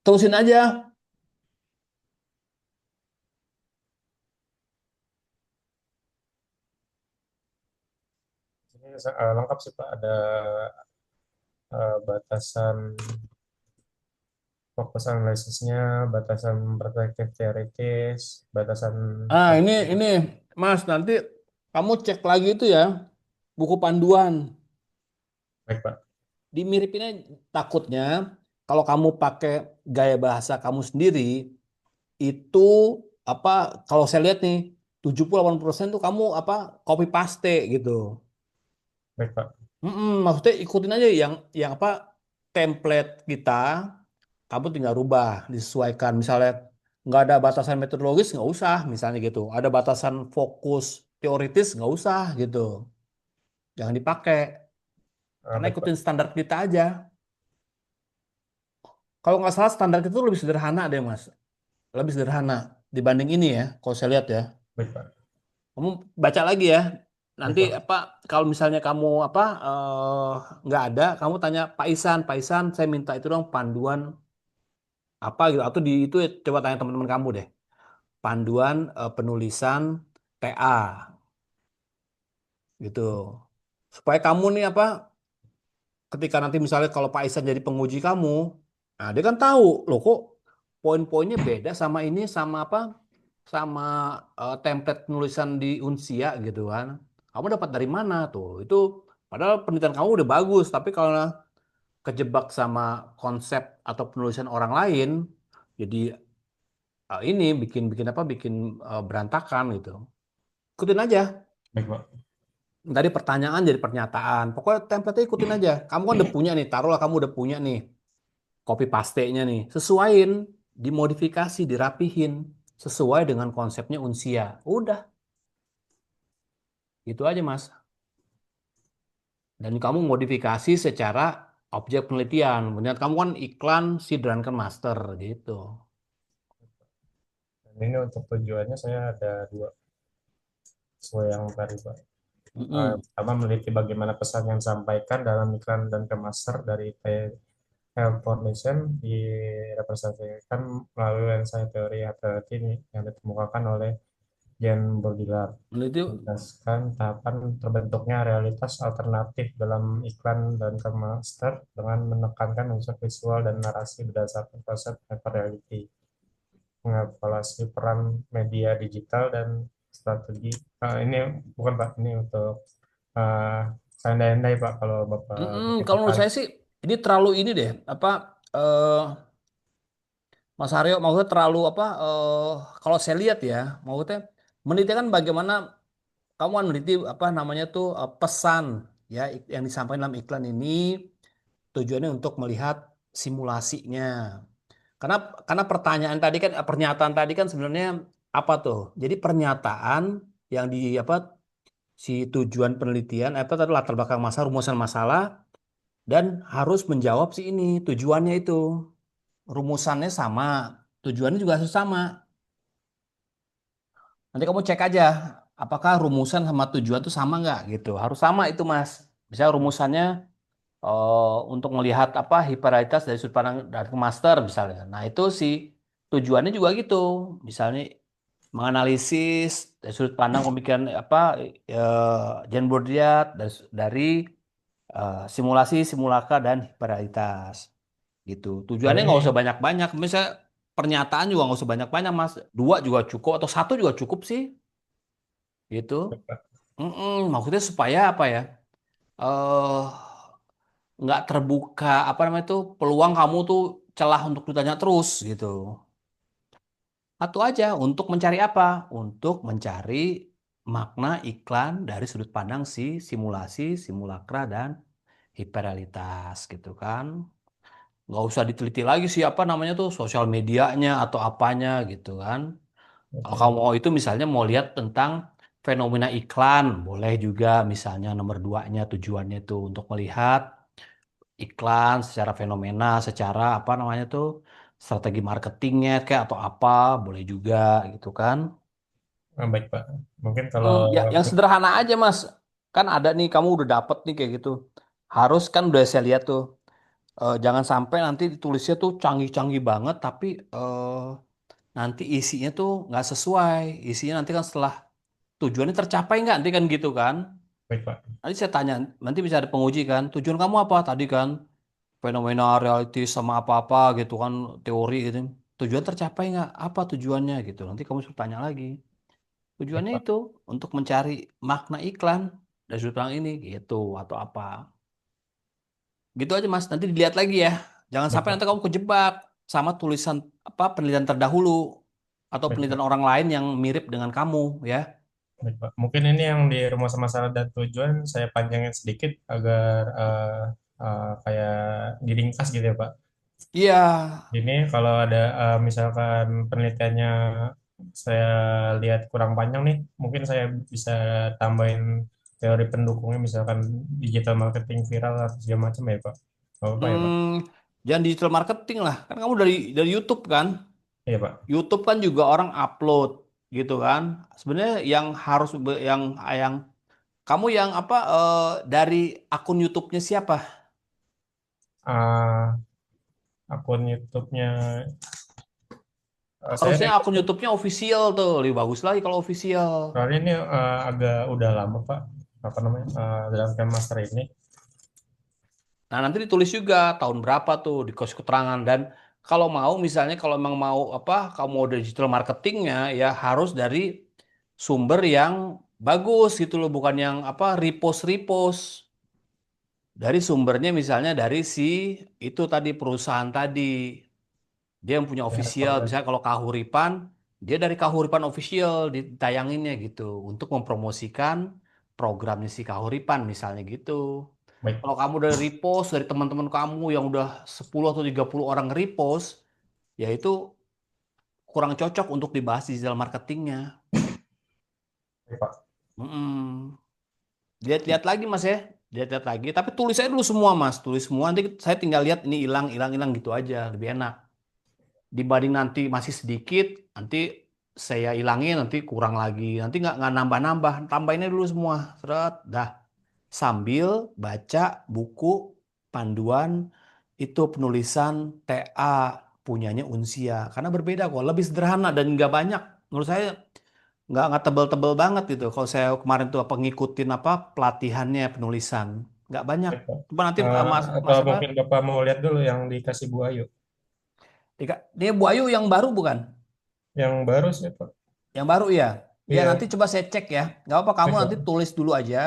terusin aja. Ini lengkap sih Pak. Ada batasan fokus analisisnya, batasan perspektif teoritis, batasan Ah, ini Mas, nanti kamu cek lagi itu ya, buku panduan. baik Pak. Dimiripinnya takutnya kalau kamu pakai gaya bahasa kamu sendiri itu apa kalau saya lihat nih 70-80% tuh kamu apa copy paste gitu. Baik Pak. Maksudnya ikutin aja yang apa template kita, kamu tinggal rubah, disesuaikan. Misalnya nggak ada batasan metodologis nggak usah, misalnya gitu. Ada batasan fokus teoritis nggak usah gitu. Jangan dipakai karena Baik Pak. ikutin standar kita aja. Kalau nggak salah standar kita tuh lebih sederhana deh mas, lebih sederhana dibanding ini ya. Kalau saya lihat ya, Baik Pak. kamu baca lagi ya. Baik Nanti Pak. apa kalau misalnya kamu apa nggak ada, kamu tanya Pak Isan, Pak Isan, saya minta itu dong panduan apa gitu atau di itu ya, coba tanya teman-teman kamu deh panduan penulisan TA gitu supaya kamu nih apa ketika nanti misalnya kalau Pak Isan jadi penguji kamu nah dia kan tahu loh kok poin-poinnya beda sama ini sama apa sama template penulisan di Unsia gitu kan kamu dapat dari mana tuh itu padahal penelitian kamu udah bagus tapi kalau kejebak sama konsep atau penulisan orang lain jadi ini bikin bikin apa bikin berantakan gitu. Ikutin aja. Baik Pak. Dari pertanyaan jadi pernyataan. Pokoknya template ikutin aja. Kamu kan udah punya nih, taruhlah kamu udah punya nih copy paste-nya nih. Sesuaiin, dimodifikasi, dirapihin. sesuai dengan konsepnya Unsia. Udah, gitu aja Mas. Dan kamu modifikasi secara objek penelitian. Benar, kamu kan iklan si Drunken Master gitu. Dan ini untuk tujuannya saya ada dua sesuai yang tadi Pak. Mm-mm. Pertama meneliti bagaimana pesan yang disampaikan dalam iklan dan kemaster dari Health Foundation direpresentasikan melalui lensa teori HTLT ini yang dikemukakan oleh Jan Bordillard, Meneliti, menjelaskan tahapan terbentuknya realitas alternatif dalam iklan dan kemaster dengan menekankan unsur visual dan narasi berdasarkan konsep hyperreality, mengevaluasi peran media digital dan strategi. Ini bukan Pak, ini untuk uh, andai-andai Pak kalau Bapak mm-mm. mungkin Kalau menurut tertarik. saya sih ini terlalu ini deh, apa Mas Aryo maksudnya terlalu apa? Kalau saya lihat ya, maksudnya meneliti kan bagaimana kamu kan meneliti apa namanya tuh pesan ya yang disampaikan dalam iklan ini tujuannya untuk melihat simulasinya. Karena karena pertanyaan tadi kan pernyataan tadi kan sebenarnya apa tuh? Jadi pernyataan yang di apa si tujuan penelitian apa tadi latar belakang masalah, rumusan masalah dan harus menjawab si ini tujuannya itu. Rumusannya sama, tujuannya juga harus sama. Nanti kamu cek aja apakah rumusan sama tujuan itu sama nggak gitu. Harus sama itu Mas. Bisa rumusannya untuk melihat apa hiperrealitas dari sudut pandang dari master misalnya. Nah, itu sih tujuannya juga gitu. Misalnya menganalisis dari sudut pandang pemikiran apa Jean Baudrillard dari simulasi, simulacra dan hiperrealitas gitu. Oh Tujuannya nggak usah ini banyak-banyak. Misalnya pernyataan juga nggak usah banyak-banyak, Mas. Dua juga cukup atau satu juga cukup sih, gitu. Maksudnya supaya apa ya? eh nggak terbuka apa namanya itu peluang kamu tuh celah untuk ditanya terus gitu. Satu aja untuk mencari apa? Untuk mencari makna iklan dari sudut pandang si simulasi, simulakra dan hiperrealitas gitu kan. Nggak usah diteliti lagi sih apa namanya tuh sosial medianya atau apanya gitu kan. Kalau kamu mau itu misalnya mau lihat tentang fenomena iklan, boleh juga misalnya nomor duanya tujuannya itu untuk melihat iklan secara fenomena, secara apa namanya tuh strategi marketingnya kayak atau apa, boleh juga gitu kan. baik Pak. Mungkin kalau Ya, yang sederhana aja Mas. Kan ada nih kamu udah dapet nih kayak gitu. Harus kan udah saya lihat tuh. Jangan sampai nanti tulisnya tuh canggih-canggih banget tapi nanti isinya tuh nggak sesuai. Isinya nanti kan setelah tujuannya tercapai nggak nanti kan gitu kan. baik Pak, Nanti saya tanya, nanti bisa ada penguji kan. Tujuan kamu apa tadi kan? Fenomena realitis sama apa-apa gitu kan teori gitu. Tujuan tercapai nggak? Apa tujuannya gitu? Nanti kamu suruh tanya lagi. baik Tujuannya Pak, itu untuk mencari makna iklan dari sudut pandang ini gitu atau apa. Gitu aja Mas. Nanti dilihat lagi ya. Jangan baik sampai Pak, nanti kamu kejebak sama tulisan apa penelitian terdahulu atau baik Pak. penelitian orang lain yang mirip dengan kamu ya. Baik, Pak. Mungkin ini yang di rumus masalah dan tujuan saya panjangin sedikit agar kayak diringkas gitu ya Pak. Iya. Ini kalau ada misalkan penelitiannya saya lihat kurang panjang nih, mungkin saya bisa tambahin teori pendukungnya misalkan digital marketing viral atau segala macam ya Pak. Gak apa ya Pak? Jangan digital marketing lah. Kan kamu dari YouTube kan. Iya Pak. YouTube kan juga orang upload gitu kan. Sebenarnya yang harus yang kamu yang apa dari akun YouTube-nya siapa? Ah, akun YouTube-nya saya Harusnya akun YouTube-nya official tuh. Lebih bagus lagi kalau official. soalnya ini agak udah lama Pak. Apa namanya? Dalam Game Master ini. Nah, nanti ditulis juga tahun berapa tuh di kos keterangan dan kalau mau misalnya kalau memang mau apa kamu mau digital marketingnya ya harus dari sumber yang bagus gitu loh bukan yang apa repost dari sumbernya misalnya dari si itu tadi perusahaan tadi dia yang punya Ya, official kalau misalnya kalau Kahuripan dia dari Kahuripan official ditayanginnya gitu untuk mempromosikan programnya si Kahuripan misalnya gitu. baik. Kalau kamu dari repost dari teman-teman kamu yang udah 10 atau 30 orang repost, ya itu kurang cocok untuk dibahas di digital marketingnya. Baik, Pak. Mm-mm. Lihat-lihat lagi mas ya, lihat-lihat lagi. Tapi tulis saya dulu semua mas, tulis semua. Nanti saya tinggal lihat ini hilang, hilang, hilang gitu aja, lebih enak. Dibanding nanti masih sedikit, nanti saya hilangin, nanti kurang lagi, nanti nggak nambah-nambah, tambahinnya dulu semua, seret, dah. Sambil baca buku panduan itu penulisan TA punyanya Unsia, karena berbeda kok, lebih sederhana dan nggak banyak. Menurut saya nggak tebel-tebel banget gitu. Kalau saya kemarin tuh apa ngikutin apa pelatihannya penulisan, nggak banyak. Baik, Pak. Coba nanti mas Atau mas apa mungkin Bapak mau lihat dulu yang dikasih Bu Ayu. dia Bu Ayu yang baru bukan? Yang baru sih, Pak. Yang baru ya? Ya nanti Iya, coba saya cek ya. Nggak apa kamu baik, nanti Pak. tulis dulu aja.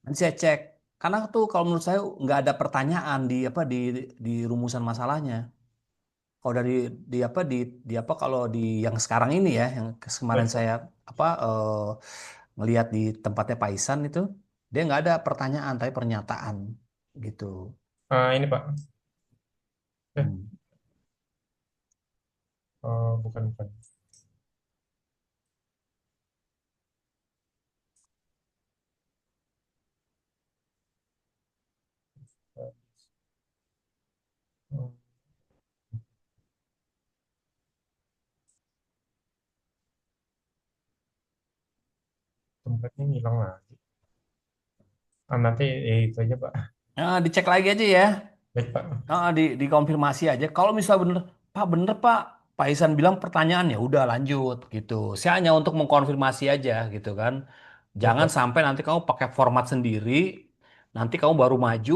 Nanti saya cek. Karena tuh kalau menurut saya nggak ada pertanyaan di apa di rumusan masalahnya. Kalau di apa di apa kalau di yang sekarang ini ya, yang kemarin Baik, Pak. saya apa ngelihat di tempatnya Pak Isan itu, dia nggak ada pertanyaan tapi pernyataan gitu. Ini, Pak. Eh, Hmm. bukan, bukan. Eh, Tempatnya hilang lagi. Nanti itu aja, Pak. Nah, dicek lagi aja ya. Baik, Pak. Dikonfirmasi aja. Kalau misalnya bener Pak, Pak Isan bilang pertanyaan ya udah lanjut gitu. Saya hanya untuk mengkonfirmasi aja gitu kan. Baik, Jangan Pak. sampai nanti kamu pakai format sendiri, nanti kamu baru maju.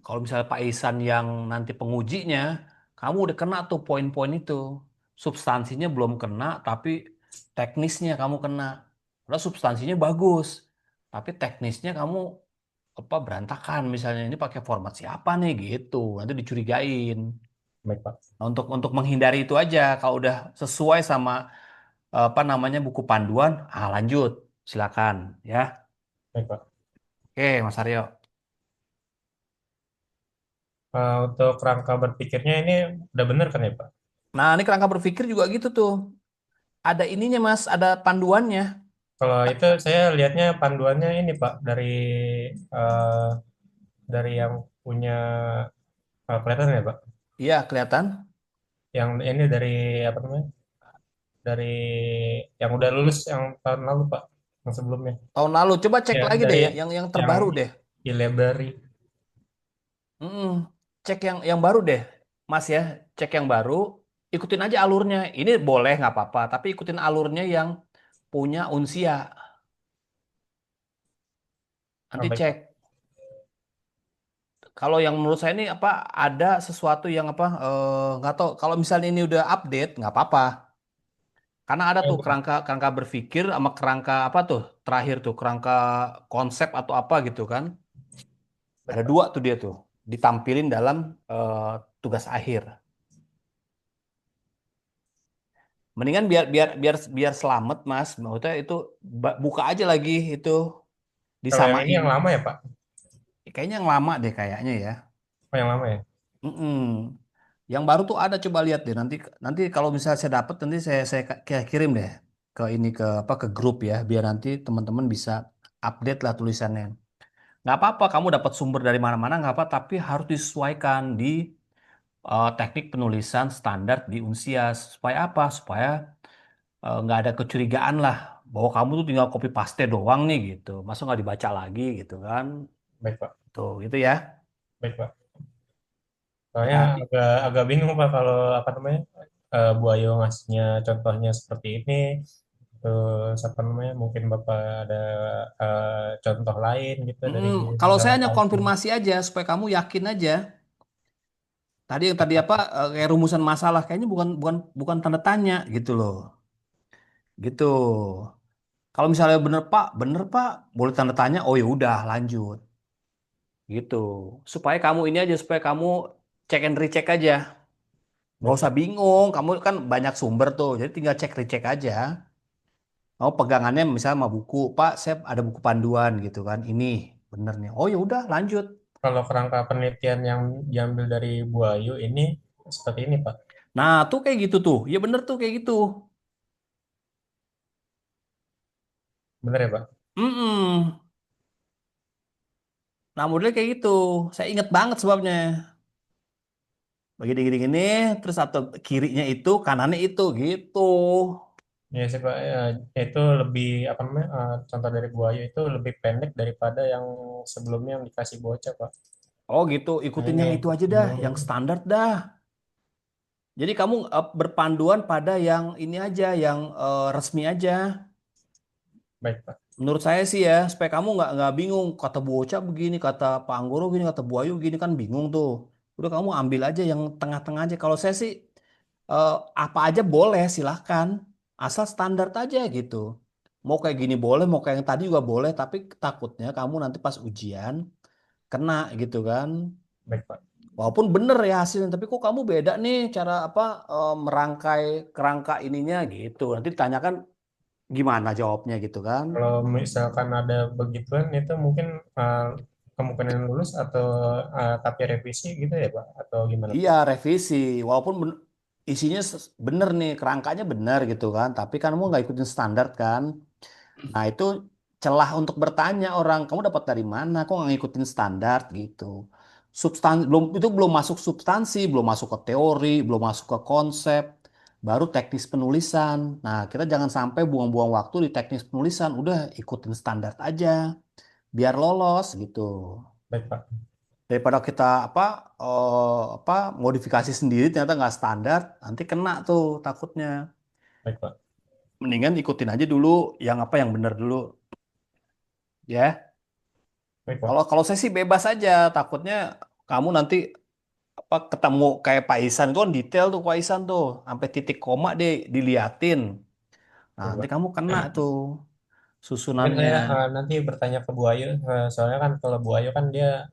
Kalau misalnya Pak Isan yang nanti pengujinya, kamu udah kena tuh poin-poin itu. Substansinya belum kena, tapi teknisnya kamu kena. Padahal substansinya bagus, tapi teknisnya kamu apa berantakan misalnya ini pakai format siapa nih gitu nanti dicurigain. Baik, Pak. Nah, untuk menghindari itu aja kalau udah sesuai sama apa namanya buku panduan lanjut silakan ya. Baik, Pak. Oke Mas Aryo. Untuk rangka berpikirnya ini udah benar kan ya, Pak? Nah ini kerangka berpikir juga gitu tuh ada ininya Mas ada panduannya. Kalau itu saya lihatnya panduannya ini, Pak, eh, dari yang punya kelihatan ya, Pak? Iya kelihatan Yang ini dari apa namanya? Dari yang udah lulus yang tahun lalu, Pak, yang sebelumnya. tahun lalu coba cek Ya, lagi dari deh yang yang terbaru deh. e-library. Mm-mm. Cek yang baru deh Mas ya cek yang baru ikutin aja alurnya ini boleh nggak apa-apa tapi ikutin alurnya yang punya Unsia. Nanti Baik, cek. Pak. Kalau yang menurut saya ini apa ada sesuatu yang apa nggak tahu. Kalau misalnya ini udah update nggak apa-apa. Karena ada tuh Pak. kerangka kerangka berpikir sama kerangka apa tuh terakhir tuh kerangka konsep atau apa gitu kan. Ada Baik, Pak. dua tuh dia tuh ditampilin dalam eh, tugas akhir. Mendingan biar biar biar biar selamat Mas. Maksudnya itu buka aja lagi itu Kalau yang ini disamain. yang lama ya, Pak? Kayaknya yang lama deh kayaknya ya. Oh, yang lama ya? Mm-mm. Yang baru tuh ada coba lihat deh nanti nanti kalau misalnya saya dapat nanti saya kirim deh ke ini ke apa ke grup ya biar nanti teman-teman bisa update lah tulisannya. Nggak apa-apa kamu dapat sumber dari mana-mana nggak apa tapi harus disesuaikan di teknik penulisan standar di Unsias supaya apa? Supaya nggak ada kecurigaan lah bahwa kamu tuh tinggal copy paste doang nih gitu. Masa nggak dibaca lagi gitu kan? Baik, Pak. Tuh gitu ya. Baik, Pak. Soalnya Ya, agak agak bingung, Pak, kalau apa namanya? Bu Ayu ngasihnya contohnya seperti ini. Terus apa namanya? Mungkin Bapak ada contoh lain gitu dari Kalau negara saya hanya lain. konfirmasi aja supaya kamu yakin aja. Tadi yang tadi apa kayak rumusan masalah kayaknya bukan bukan bukan tanda tanya gitu loh. Gitu. Kalau misalnya bener Pak, boleh tanda tanya. Oh ya udah lanjut. Gitu. Supaya kamu ini aja supaya kamu cek and recheck aja. Nggak Baik, usah Pak. bingung. Kamu kan banyak sumber tuh. Jadi tinggal cek recheck aja. Mau pegangannya misalnya sama buku, Pak, saya ada buku panduan gitu kan. Ini bener nih. Oh ya udah lanjut. Kalau kerangka penelitian yang diambil dari Bu Ayu ini seperti ini, Pak. Nah tuh kayak gitu tuh. Ya bener tuh kayak gitu. Bener ya Pak? Mm-mm. Nah, modelnya kayak gitu. Saya inget banget sebabnya. Begini, gini, gini, terus atau kirinya itu, kanannya itu, gitu. Iya sih Pak, ya, itu lebih apa namanya, contoh dari buaya itu lebih pendek daripada yang sebelumnya yang dikasih bocah Pak. Oh gitu, Nah ikutin ini yang itu aja ikutin dah, dulu. yang standar dah. Jadi kamu berpanduan pada yang ini aja, yang resmi aja. Baik Pak. Menurut saya sih ya, supaya kamu nggak bingung. Kata bocah begini, kata Pak Anggoro begini, kata Bu Ayu begini kan bingung tuh. Udah kamu ambil aja yang tengah-tengah aja. Kalau saya sih eh, apa aja boleh, silahkan. Asal standar aja gitu. Mau kayak gini boleh, mau kayak yang tadi juga boleh. Tapi takutnya kamu nanti pas ujian kena gitu kan. Baik Pak. Walaupun bener ya hasilnya, tapi kok kamu beda nih cara apa merangkai kerangka ininya gitu. Nanti ditanyakan gimana jawabnya gitu kan. Kalau misalkan ada begituan itu mungkin uh, kemungkinan lulus atau tapi revisi gitu ya Pak? Atau gimana Iya Pak? revisi, walaupun isinya bener nih kerangkanya bener gitu kan, tapi kan kamu nggak ikutin standar kan. Nah itu celah untuk bertanya orang, kamu dapat dari mana? Kok nggak ngikutin standar gitu. Belum itu belum masuk substansi, belum masuk ke teori, belum masuk ke konsep, baru teknis penulisan. Nah kita jangan sampai buang-buang waktu di teknis penulisan, udah ikutin standar aja, biar lolos gitu. Baik Pak. Daripada kita apa modifikasi sendiri ternyata nggak standar, nanti kena tuh takutnya. Baik Pak. Mendingan ikutin aja dulu yang apa yang benar dulu ya. Baik Kalau Pak. kalau saya sih bebas aja, takutnya kamu nanti apa ketemu kayak Pak Isan itu kan detail tuh Pak Isan tuh, sampai titik koma deh diliatin. Nah, Baik nanti Pak. kamu kena tuh Mungkin susunannya. saya nanti bertanya ke Bu Ayu, soalnya kan kalau Bu Ayu kan dia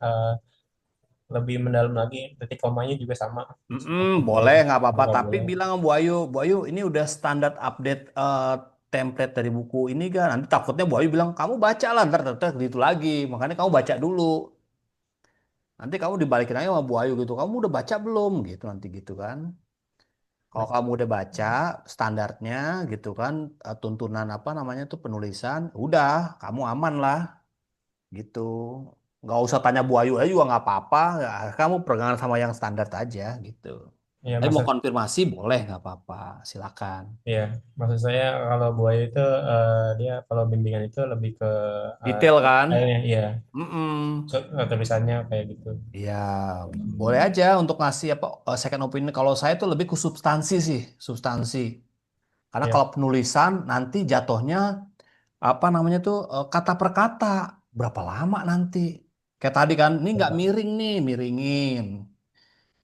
lebih mendalam lagi, detik komanya juga sama seperti Boleh nggak apa-apa, muka tapi beliau. bilang sama Bu Ayu ini udah standar update template dari buku ini kan. Nanti takutnya Bu Ayu bilang kamu baca lah ntar gitu lagi, makanya kamu baca dulu. Nanti kamu dibalikin aja sama Bu Ayu gitu, kamu udah baca belum gitu nanti gitu kan. Kalau Baik, kamu udah baca standarnya gitu kan, tuntunan apa namanya tuh penulisan, udah kamu aman lah gitu. Nggak usah tanya Bu Ayu aja juga nggak apa-apa, ya, kamu pegangan sama yang standar aja gitu. ya Tapi mau maksud konfirmasi boleh nggak apa-apa, silakan. ya maksud saya kalau Bu Ayu itu dia kalau bimbingan itu lebih ke eh, Detail kan? detailnya, iya. Mm-mm. Tulisannya kayak gitu. Ya, boleh aja untuk ngasih apa second opinion. Kalau saya tuh lebih ke substansi sih, substansi. Karena Ya, kalau penulisan nanti jatuhnya apa namanya tuh kata per kata berapa lama nanti? Kayak tadi kan, ini ya, nggak Pak. miring nih, miringin.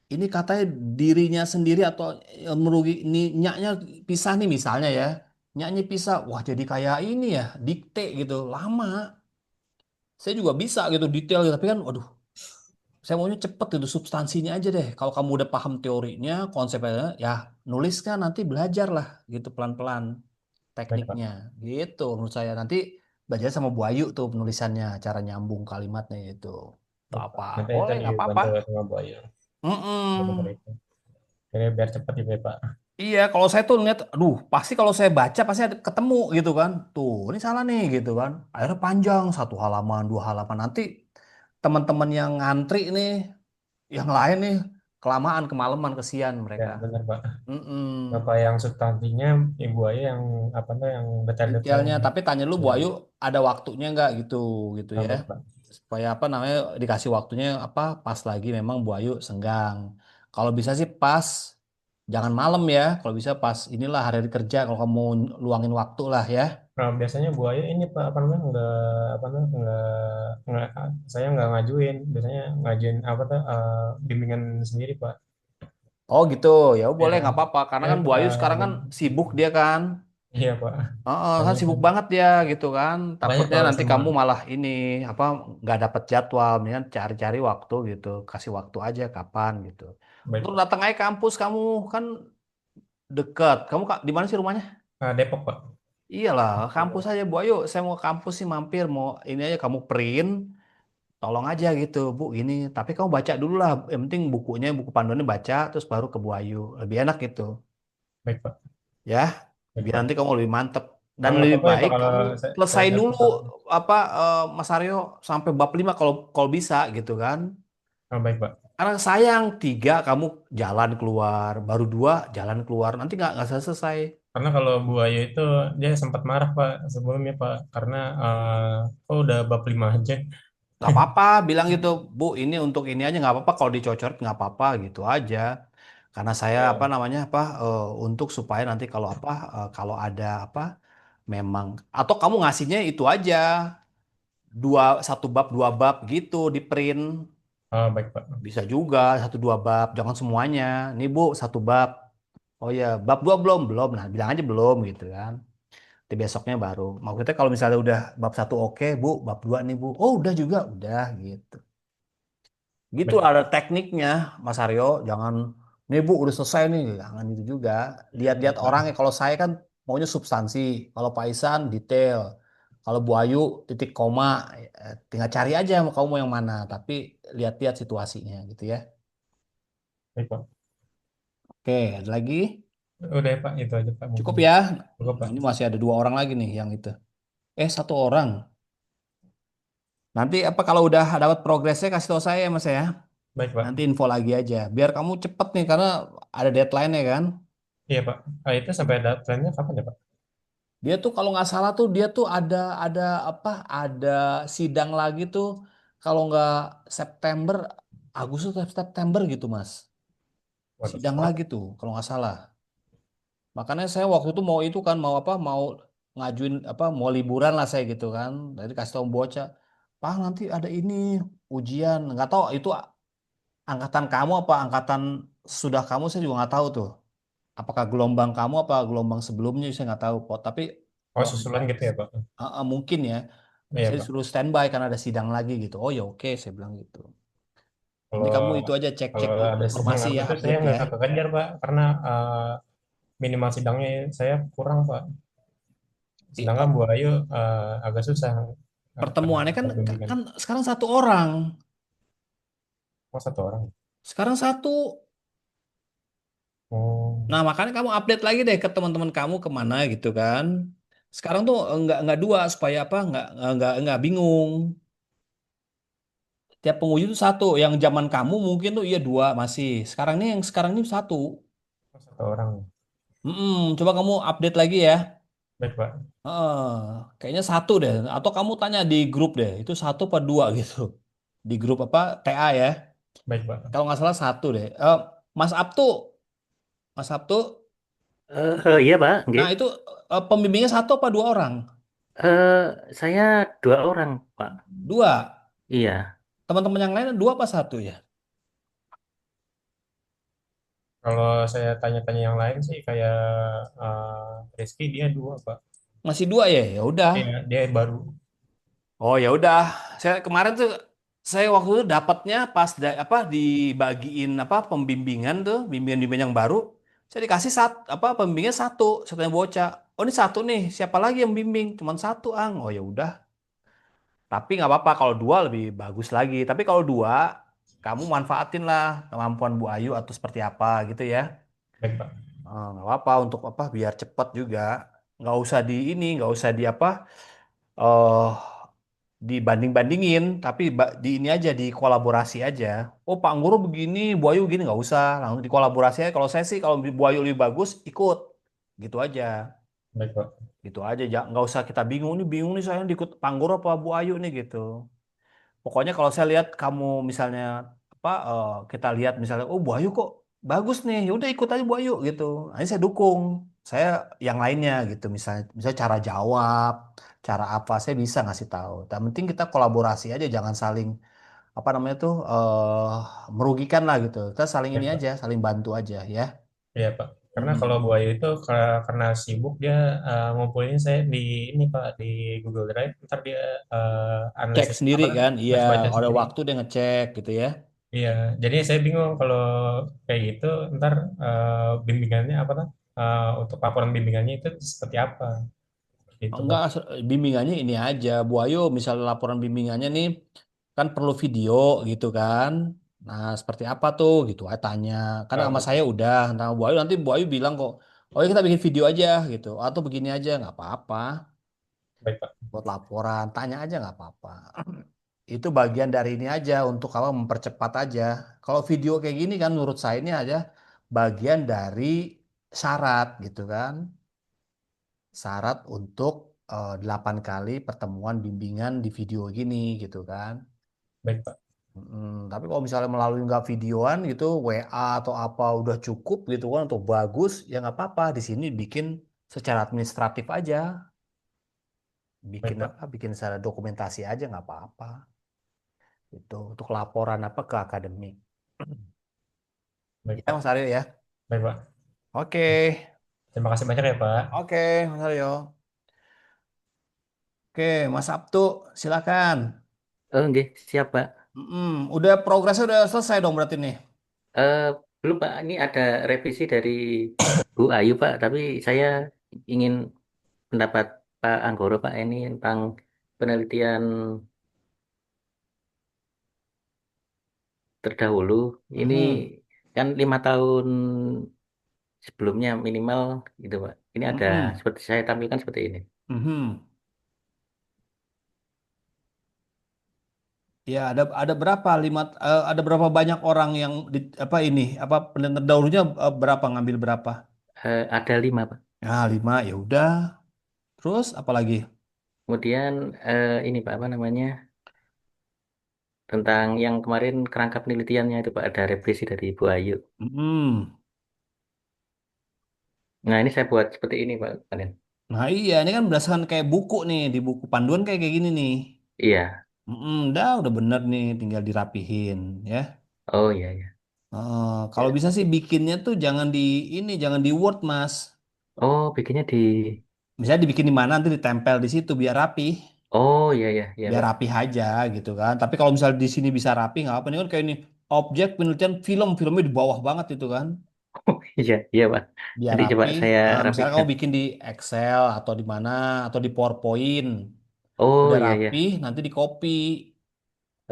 Ini katanya dirinya sendiri atau merugi ini nyaknya pisah nih misalnya ya. Nyaknya pisah, wah jadi kayak ini ya, dikte gitu, lama. Saya juga bisa gitu detail gitu, tapi kan waduh, saya maunya cepet gitu substansinya aja deh. Kalau kamu udah paham teorinya, konsepnya, ya nuliskan nanti belajar lah gitu pelan-pelan Baik Pak. tekniknya. Gitu menurut saya. Nanti belajar sama Bu Ayu tuh penulisannya, cara nyambung kalimatnya itu. Tuh Baik Pak. apa? Nanti itu Boleh nggak apa-apa. dibantu sama Bu Ayu. Sebentar Mm-mm. itu. Jadi biar cepat gitu ya Pak. Iya, kalau saya tuh lihat, aduh, pasti kalau saya baca pasti ada ketemu gitu kan. Tuh, ini salah nih gitu kan. Akhirnya panjang, satu halaman, dua halaman. Nanti teman-teman yang ngantri nih, yang lain nih, kelamaan, kemalaman, kesian Ya mereka. benar Pak. Mm-mm. Bapak yang substansinya, Ibu Ayu yang apa tuh yang Detailnya, detail-detailnya. tapi tanya lu Bu Ya, Ayu ada waktunya nggak gitu, gitu ya. baik Pak. Supaya apa namanya dikasih waktunya apa pas lagi memang Bu Ayu senggang. Kalau bisa sih pas, jangan malam ya. Kalau bisa pas inilah hari kerja kalau kamu mau luangin waktu lah ya. Nah, biasanya Bu Ayu ini Pak apa namanya nggak apa namanya nggak saya nggak ngajuin. Biasanya ngajuin apa tuh bimbingan sendiri Pak. Oh gitu, ya boleh nggak Ya, apa-apa. Karena ya kan Bu Ayu sekarang kan sibuk dia kan. iya Pak. Kan Makanya sibuk kan banget dia gitu kan. makanya Takutnya kalau nanti sama kamu malah ini apa nggak dapet jadwal, mendingan cari-cari waktu gitu, kasih waktu aja kapan gitu. baik Terus Pak. datang aja kampus kamu kan dekat. Kamu di mana sih rumahnya? Depok Pak. Iyalah, kampus Iya, aja Bu Ayu. Saya mau kampus sih mampir, mau ini aja kamu print, tolong aja gitu Bu ini. Tapi kamu baca dulu lah. Yang penting bukunya, buku panduannya baca, terus baru ke Bu Ayu. Lebih enak gitu, baik Pak. ya. Baik Biar Pak. nanti kamu lebih mantep. Dan nggak lebih apa-apa ya baik Pak kalau kamu saya selesai nggak dulu suka. apa Mas Aryo sampai bab 5 kalau kalau bisa gitu kan. Oh, baik Pak. Karena sayang tiga kamu jalan keluar, baru dua jalan keluar, nanti nggak selesai. Karena kalau Bu Ayu itu dia sempat marah Pak sebelumnya Pak karena kok udah bab 5 aja. Nggak apa-apa, bilang gitu, Bu, ini untuk ini aja nggak apa-apa kalau dicocor nggak apa-apa gitu aja. Karena saya apa Ya, namanya apa untuk supaya nanti kalau apa kalau ada apa memang atau kamu ngasihnya itu aja satu bab dua bab gitu di print baik Pak. bisa juga satu dua bab jangan semuanya. Nih Bu satu bab. Oh ya bab dua belum belum. Nah bilang aja belum gitu kan. Nanti besoknya baru. Maksudnya kalau misalnya udah bab satu oke Bu, bab dua nih Bu. Oh udah juga udah gitu. Gitu Baik. ada tekniknya, Mas Aryo. Jangan, nih Bu udah selesai nih. Jangan itu juga. Lihat-lihat Baik, Pak. orangnya. Kalau saya kan maunya substansi. Kalau Pak Isan detail. Kalau Bu Ayu titik koma. Tinggal cari aja kamu mau yang mana. Tapi lihat-lihat situasinya gitu ya. Baik, Pak. Oke, ada lagi? Udah ya Pak, itu aja Pak Cukup mungkin. ya. Cukup Pak. Ini masih ada dua orang lagi nih yang itu. Satu orang. Nanti apa kalau udah dapat progresnya kasih tahu saya ya Mas ya. Baik Pak. Nanti info lagi aja. Biar kamu cepet nih karena ada deadline-nya kan. Iya Pak. Itu sampai ada trennya kapan ya Pak? Dia tuh kalau nggak salah tuh dia tuh ada apa? Ada sidang lagi tuh kalau nggak September, Agustus atau September gitu Mas. Waduh, Sidang lama. lagi tuh kalau nggak salah. Makanya saya waktu itu mau itu kan mau apa? Mau ngajuin apa? Mau liburan lah saya gitu kan. Jadi kasih tahu bocah, Pak nanti ada ini ujian. Nggak tahu itu angkatan kamu apa angkatan sudah kamu saya juga nggak tahu tuh. Apakah gelombang kamu apa gelombang sebelumnya saya nggak tahu kok. Tapi Oh, waktu susulan gitu ya Pak? mungkin ya. Iya Saya Pak. disuruh standby karena ada sidang lagi gitu. Oh ya oke, saya bilang gitu. Nanti Kalau kamu itu aja kalau cek-cek ada sidang informasi apa ya, tuh saya update ya. nggak kekejar Pak karena minimal sidangnya saya kurang Pak. Sedangkan Bu Ayu agak susah karena Pertemuannya kan dapat bimbingan. kan sekarang satu orang. Oh, satu orang. Sekarang satu. Oh, Nah makanya kamu update lagi deh ke teman-teman kamu kemana gitu kan. Sekarang tuh nggak dua supaya apa nggak bingung. Tiap penguji itu satu. Yang zaman kamu mungkin tuh iya dua masih. Sekarang ini yang sekarang ini satu. satu orang. Coba kamu update lagi ya. Baik Pak. Kayaknya satu deh. Atau kamu tanya di grup deh. Itu satu apa dua gitu. Di grup apa TA ya. Baik Pak. Kalau nggak salah satu deh. Mas Abtu, Mas Abtu. Iya Pak, Nah nggih. itu pembimbingnya satu apa dua orang? Saya dua orang Pak. Dua. Iya. Teman-teman yang lain dua apa satu ya? Kalau saya tanya-tanya yang lain sih kayak Rizky dia dua Pak. Masih dua ya? Ya udah. Iya, dia baru. Oh ya udah. Saya kemarin tuh saya waktu itu dapatnya pas apa dibagiin apa pembimbingan tuh, bimbingan-bimbingan yang baru. Saya dikasih apa pembimbingnya satu, satunya bocah. Oh ini satu nih, siapa lagi yang bimbing? Cuman satu, Ang. Oh ya udah. Tapi nggak apa-apa kalau dua lebih bagus lagi. Tapi kalau dua, kamu manfaatin lah kemampuan Bu Ayu atau seperti apa gitu ya. Baik Pak. Nggak apa-apa untuk apa biar cepat juga. Nggak usah di ini, nggak usah di apa. eh dibanding-bandingin, tapi di ini aja di kolaborasi aja. Oh Pak Guru begini, Bu Ayu begini nggak usah, langsung dikolaborasi aja. Kalau saya sih kalau Bu Ayu lebih bagus ikut, gitu aja, Baik Pak. gitu aja. Nggak usah kita bingung nih saya ikut Pak Guru apa Bu Ayu nih gitu. Pokoknya kalau saya lihat kamu misalnya apa kita lihat misalnya oh Bu Ayu kok bagus nih, ya udah ikut aja Bu Ayu gitu. Nah, ini saya dukung. Saya yang lainnya gitu misalnya cara jawab, cara apa saya bisa ngasih tahu. Yang penting kita kolaborasi aja jangan saling apa namanya tuh merugikan lah gitu. Kita saling ini Baik aja, Pak. saling bantu aja ya. Iya Pak. Karena kalau Bu Mm-mm. Ayu itu karena sibuk dia ngumpulin saya di ini Pak di Google Drive. Ntar dia Cek analisis sendiri apa kan, iya baca-baca ada sendiri. waktu dia ngecek gitu ya. Iya. Jadi saya bingung kalau kayak gitu. Ntar bimbingannya apa tuh? Untuk laporan bimbingannya itu seperti apa? Gitu Pak. Enggak, bimbingannya ini aja. Bu Ayu, misalnya laporan bimbingannya nih, kan perlu video gitu kan. Nah, seperti apa tuh gitu. Tanya. Karena sama Baik. saya udah. Nah, Bu Ayu nanti Bu Ayu bilang kok, oh ya kita bikin video aja gitu, atau begini aja nggak apa-apa, Baik, Pak. buat laporan, tanya aja nggak apa-apa. Itu bagian dari ini aja untuk kalau mempercepat aja. Kalau video kayak gini kan menurut saya ini aja bagian dari syarat gitu kan. Syarat untuk 8 kali pertemuan bimbingan di video gini gitu kan. Baik, Pak. Tapi kalau misalnya melalui nggak videoan gitu, WA atau apa udah cukup gitu kan untuk bagus, ya nggak apa-apa. Di sini bikin secara administratif aja, bikin Baik, Pak. apa, bikin secara dokumentasi aja nggak apa-apa. Itu untuk laporan apa ke akademik. Baik, Ya Pak. Mas Aryo ya. Baik, Pak. Oke, Terima kasih banyak ya, Pak. oke Mas Aryo. Oke, Mas Abtu, silakan. Oh, nggih, siap, Pak. Udah progresnya udah selesai dong berarti nih. Eh, belum, Pak. Ini ada revisi dari Bu Ayu, Pak. Tapi saya ingin pendapat Pak Anggoro, Pak, ini tentang penelitian terdahulu. Ini Mhm, kan 5 tahun sebelumnya minimal, gitu, Pak. Ini ada mhm, seperti saya tampilkan seperti ini. mhm. Ya, ada berapa ada berapa banyak orang yang di, apa ini apa pendengar dahulunya berapa ngambil berapa? Ada 5, Pak. Nah, 5 ya udah. Terus apa lagi? Kemudian ini, Pak, apa namanya? Tentang yang kemarin kerangka penelitiannya itu, Pak, ada revisi dari Bu Ayu. Hmm. Nah, ini saya buat seperti ini, Pak. Kemarin. Nah, iya ini kan berdasarkan kayak buku nih, di buku panduan kayak gini nih. Iya. Udah bener nih, tinggal dirapihin ya. Oh, iya, iya. Kalau Ya. bisa sih bikinnya tuh jangan di Word, Mas. Oh, bikinnya di. Misalnya dibikin di mana nanti ditempel di situ biar rapi. Oh, iya, iya, iya, Biar Pak. rapi aja gitu kan. Tapi kalau misalnya di sini bisa rapi nggak apa, ini kan kayak ini objek penelitian filmnya di bawah banget itu kan. Oh, iya, iya, Pak. Biar Nanti coba rapi. saya Misalnya kamu rapikan. bikin di Excel atau di mana atau di PowerPoint, Oh, udah iya, rapi, iya. nanti di copy,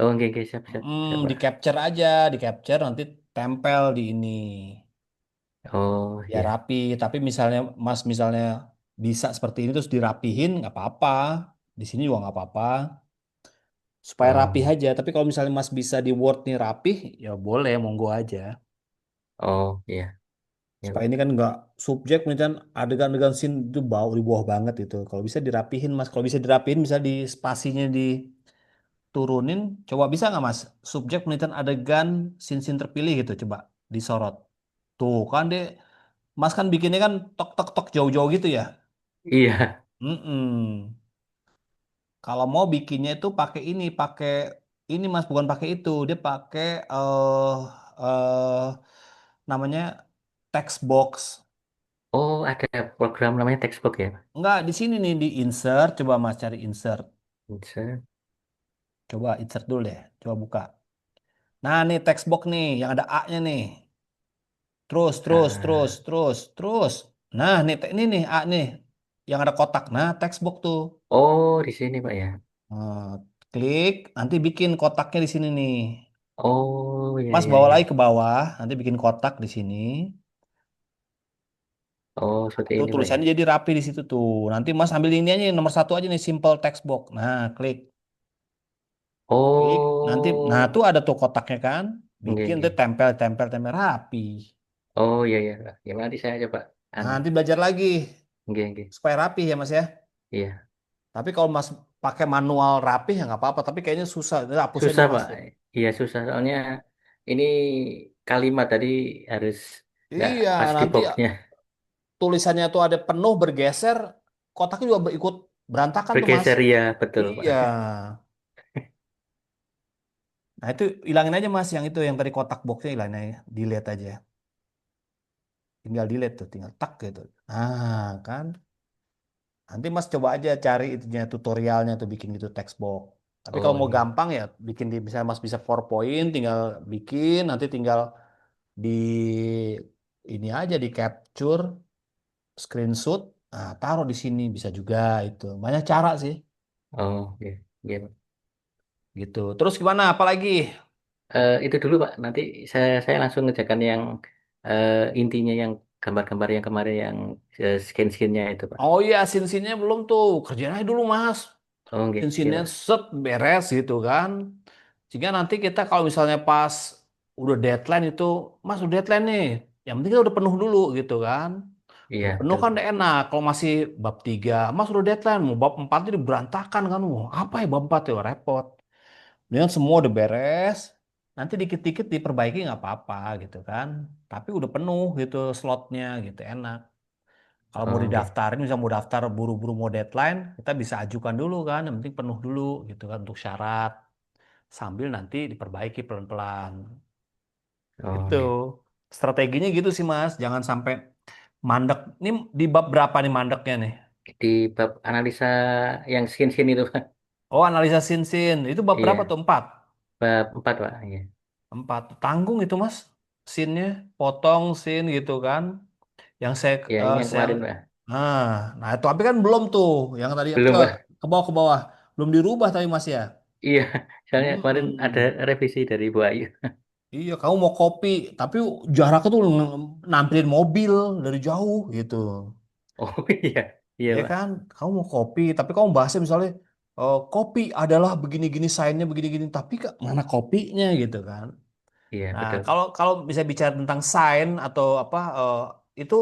Oh, oke, oke, siap, siap, siap, di Pak. capture aja, di capture nanti tempel di ini, Oh, biar iya. rapi. Tapi misalnya Mas misalnya bisa seperti ini terus dirapihin nggak apa-apa. Di sini juga nggak apa-apa. Supaya rapi Oh, aja. Tapi kalau misalnya Mas bisa di Word nih rapih, ya boleh, monggo aja. oh, iya, iya, Supaya Pak. ini kan nggak subjek nih kan adegan-adegan scene itu bau di bawah banget itu. Kalau bisa dirapihin Mas, kalau bisa dirapihin bisa di spasinya diturunin. Coba bisa nggak Mas? Subjek penelitian adegan scene-scene terpilih gitu. Coba disorot. Tuh kan deh, Mas kan bikinnya kan tok tok tok jauh-jauh gitu ya. Iya. Mm-mm. Kalau mau bikinnya itu pakai ini Mas, bukan pakai itu. Dia pakai namanya text box. Oh, ada program namanya Textbook ya, Pak? Enggak, di sini nih di insert. Coba Mas cari insert. Bisa. Coba insert dulu deh. Coba buka. Nah, nih text box nih yang ada A-nya nih. Ah, Terus. Nah, ini nih A nih yang ada kotak. Nah, text box tuh. oh, di sini, Pak ya. Nah, klik, nanti bikin kotaknya di sini nih. Oh, iya, Mas iya, bawa lagi iya. ke bawah, nanti bikin kotak di sini. Oh, seperti Tuh ini, Pak ya. tulisannya jadi rapi di situ tuh. Nanti Mas ambil ini aja nomor satu aja nih simple text box. Nah, klik. Klik. Nanti, nah Oh, tuh ada tuh kotaknya kan. oke, Bikin tuh oke. tempel rapi. Oh, iya, iya, Pak. Ya, nanti saya coba. Nah, Anu, nanti belajar lagi oke, oke. supaya rapi ya Mas ya. Iya. Tapi kalau Mas pakai manual rapi ya nggak apa-apa. Tapi kayaknya susah. Jadi hapus aja Susah, Mas Pak. tuh. Iya, susah. Soalnya ini kalimat tadi harus nggak Iya, pas di nanti boxnya. tulisannya tuh ada penuh bergeser, kotaknya juga ikut berantakan tuh Mas. Bergeser, ya. Betul, Pak. Iya. Nah itu hilangin aja Mas yang itu yang tadi kotak boxnya hilangin aja, delete aja. Tinggal delete tuh, tinggal tak gitu. Nah kan, nanti Mas coba aja cari itunya tutorialnya tuh bikin gitu text box. Tapi kalau Oh, mau iya. gampang ya bikin di misalnya Mas bisa PowerPoint, tinggal bikin, nanti tinggal di ini aja di capture, screenshot, nah taruh di sini bisa juga itu. Banyak cara sih Oh, iya. Iya, Pak. gitu. Terus gimana? Apalagi? Itu dulu, Pak. Nanti saya langsung ngerjakan yang intinya yang gambar-gambar yang kemarin yang skin-skinnya itu Pak. Oh iya, sin-sinnya belum tuh. Kerjain aja dulu, Mas. Oh, oke, iya Sin-sinnya Pak. set beres gitu kan. Sehingga nanti kita kalau misalnya pas udah deadline itu, Mas udah deadline nih. Yang penting kita udah penuh dulu gitu kan. Iya, Udah penuh betul kan Pak. udah enak. Kalau masih bab 3 Mas udah deadline. Mau bab 4 jadi berantakan kan. Mau apa ya bab 4 ya repot. Dengan semua udah beres. Nanti dikit-dikit diperbaiki nggak apa-apa gitu kan. Tapi udah penuh gitu slotnya gitu enak. Kalau mau Oh, oke. didaftarin, misalnya mau daftar buru-buru mau deadline, kita bisa ajukan dulu kan, yang penting penuh dulu gitu kan untuk syarat, sambil nanti diperbaiki pelan-pelan. Oh, Itu iya. strateginya gitu sih Mas, jangan sampai mandek. Ini di bab berapa nih mandeknya nih? Di bab analisa yang skin-skin itu Pak. Oh analisa sin-sin, itu bab berapa Iya, tuh? Empat. bab 4 Pak. Iya. Empat, tanggung itu Mas, sinnya, potong sin gitu kan, yang saya, Iya, ini yang yang, kemarin Pak. nah itu tapi kan belum tuh, yang tadi Belum Pak. ke bawah, belum dirubah tapi Mas ya. Iya, soalnya kemarin ada Hmm. revisi dari Bu Ayu. Iya, kamu mau kopi, tapi jaraknya tuh nampilin mobil dari jauh gitu. Oh iya, iya Ya Pak. kan? Kamu mau kopi, tapi kamu bahasnya misalnya kopi adalah begini-gini, sainnya begini-gini, tapi mana kopinya gitu kan. Iya, Nah, betul. kalau kalau bisa bicara tentang sain atau apa itu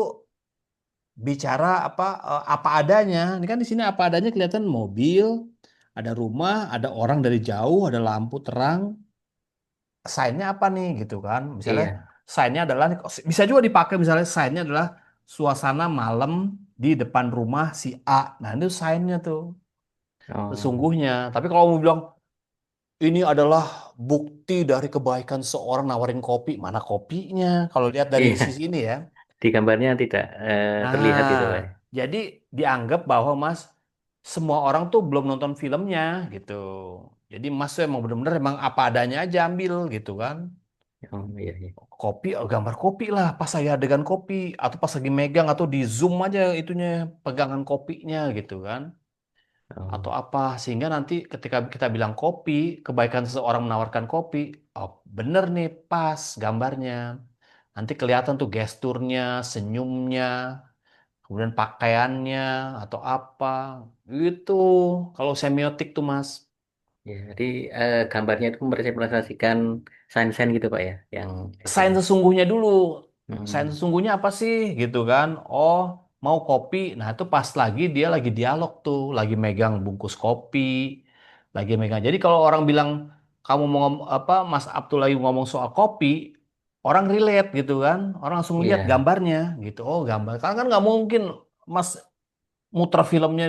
bicara apa adanya. Ini kan di sini apa adanya kelihatan mobil, ada rumah, ada orang dari jauh, ada lampu terang. Sign-nya apa nih gitu kan. Misalnya Iya. sign-nya adalah bisa juga dipakai misalnya sign-nya adalah suasana malam di depan rumah si A. Nah, itu sign-nya tuh Oh, sesungguhnya. Tapi kalau mau bilang ini adalah bukti dari kebaikan seorang nawarin kopi, mana kopinya? Kalau lihat dari iya. sisi ini ya. Di gambarnya tidak terlihat Nah, gitu Pak. jadi dianggap bahwa Mas semua orang tuh belum nonton filmnya gitu. Jadi Mas tuh emang bener-bener emang apa adanya aja ambil gitu kan. Oh iya, iya. Kopi, gambar kopi lah pas saya adegan kopi atau pas lagi megang atau di zoom aja itunya pegangan kopinya gitu kan atau Oh apa sehingga nanti ketika kita bilang kopi kebaikan seseorang menawarkan kopi oh bener nih pas gambarnya nanti kelihatan tuh gesturnya senyumnya kemudian pakaiannya atau apa itu kalau semiotik tuh mas. ya. Jadi gambarnya itu merepresentasikan sign-sign gitu Pak ya, yang itu Sains ya. sesungguhnya dulu. Sains Hmm, sesungguhnya apa sih gitu kan? Oh, mau kopi. Nah, itu pas lagi dia lagi dialog tuh, lagi megang bungkus kopi, lagi megang. Jadi kalau orang bilang kamu mau apa Mas Abdul lagi ngomong soal kopi, orang relate gitu kan? Orang langsung lihat iya, gambarnya gitu. Oh, gambar. Karena kan nggak mungkin Mas muter filmnya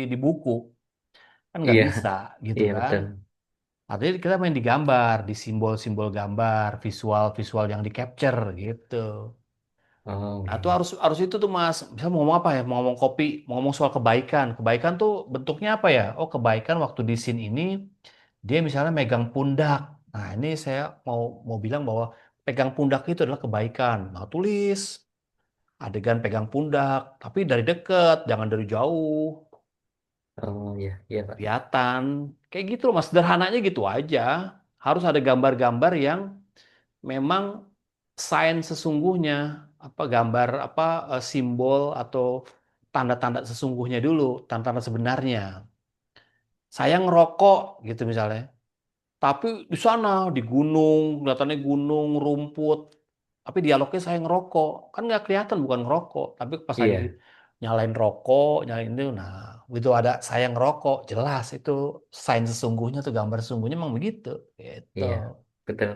di buku. Kan nggak iya, bisa gitu iya kan? betul. Artinya kita main di gambar, di simbol-simbol gambar, visual-visual yang di capture gitu. Oh Nah, iya, itu iya. harus itu tuh Mas. Bisa mau ngomong apa ya? Mau ngomong kopi, mau ngomong soal kebaikan. Kebaikan tuh bentuknya apa ya? Oh, kebaikan waktu di scene ini dia misalnya megang pundak. Nah, ini saya mau bilang bahwa pegang pundak itu adalah kebaikan. Nah, tulis adegan pegang pundak, tapi dari dekat, jangan dari jauh. Oh iya, iya Pak. Kelihatan. Kayak gitu loh Mas. Sederhananya gitu aja. Harus ada gambar-gambar yang memang sains sesungguhnya apa gambar apa simbol atau tanda-tanda sesungguhnya dulu, tanda-tanda sebenarnya. Saya ngerokok gitu misalnya. Tapi di sana di gunung, kelihatannya gunung, rumput. Tapi dialognya saya ngerokok. Kan nggak kelihatan bukan ngerokok. Tapi pas lagi Iya, nyalain rokok, nyalain itu, nah begitu ada saya ngerokok, jelas itu sains sesungguhnya tuh gambar sesungguhnya memang begitu. Gitu. iya, betul.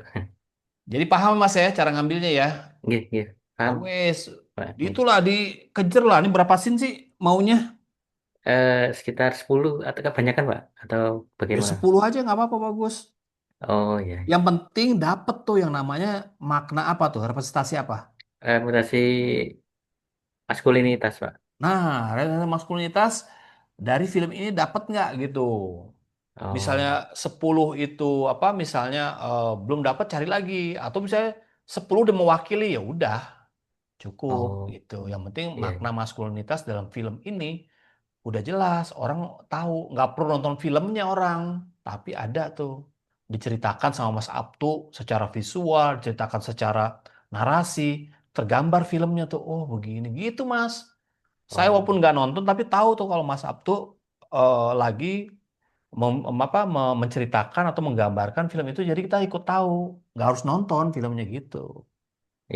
Jadi paham Mas ya cara ngambilnya ya. Iya, iya. Ah, Paham wes, Pak. Iya. itulah dikejar lah. Ini berapa scene sih maunya? Sekitar 10 atau kebanyakan Pak? Atau Ya bagaimana? 10 aja nggak apa-apa bagus. Oh iya. Yang penting dapet tuh yang namanya makna apa tuh, representasi apa. Representasi maskulinitas Pak. Nah, representasi maskulinitas dari film ini dapat nggak gitu. Misalnya Oh, 10 itu apa misalnya belum dapat cari lagi atau misalnya 10 udah mewakili ya udah cukup oh gitu. Yang penting iya, makna iya. maskulinitas dalam film ini udah jelas, orang tahu, nggak perlu nonton filmnya orang, tapi ada tuh diceritakan sama Mas Abdu secara visual, diceritakan secara narasi, tergambar filmnya tuh. Oh begini, gitu Mas. Saya walaupun Oh, nggak nonton tapi tahu tuh kalau Mas Abtu lagi menceritakan atau menggambarkan film itu, jadi kita ikut tahu, nggak harus nonton filmnya gitu.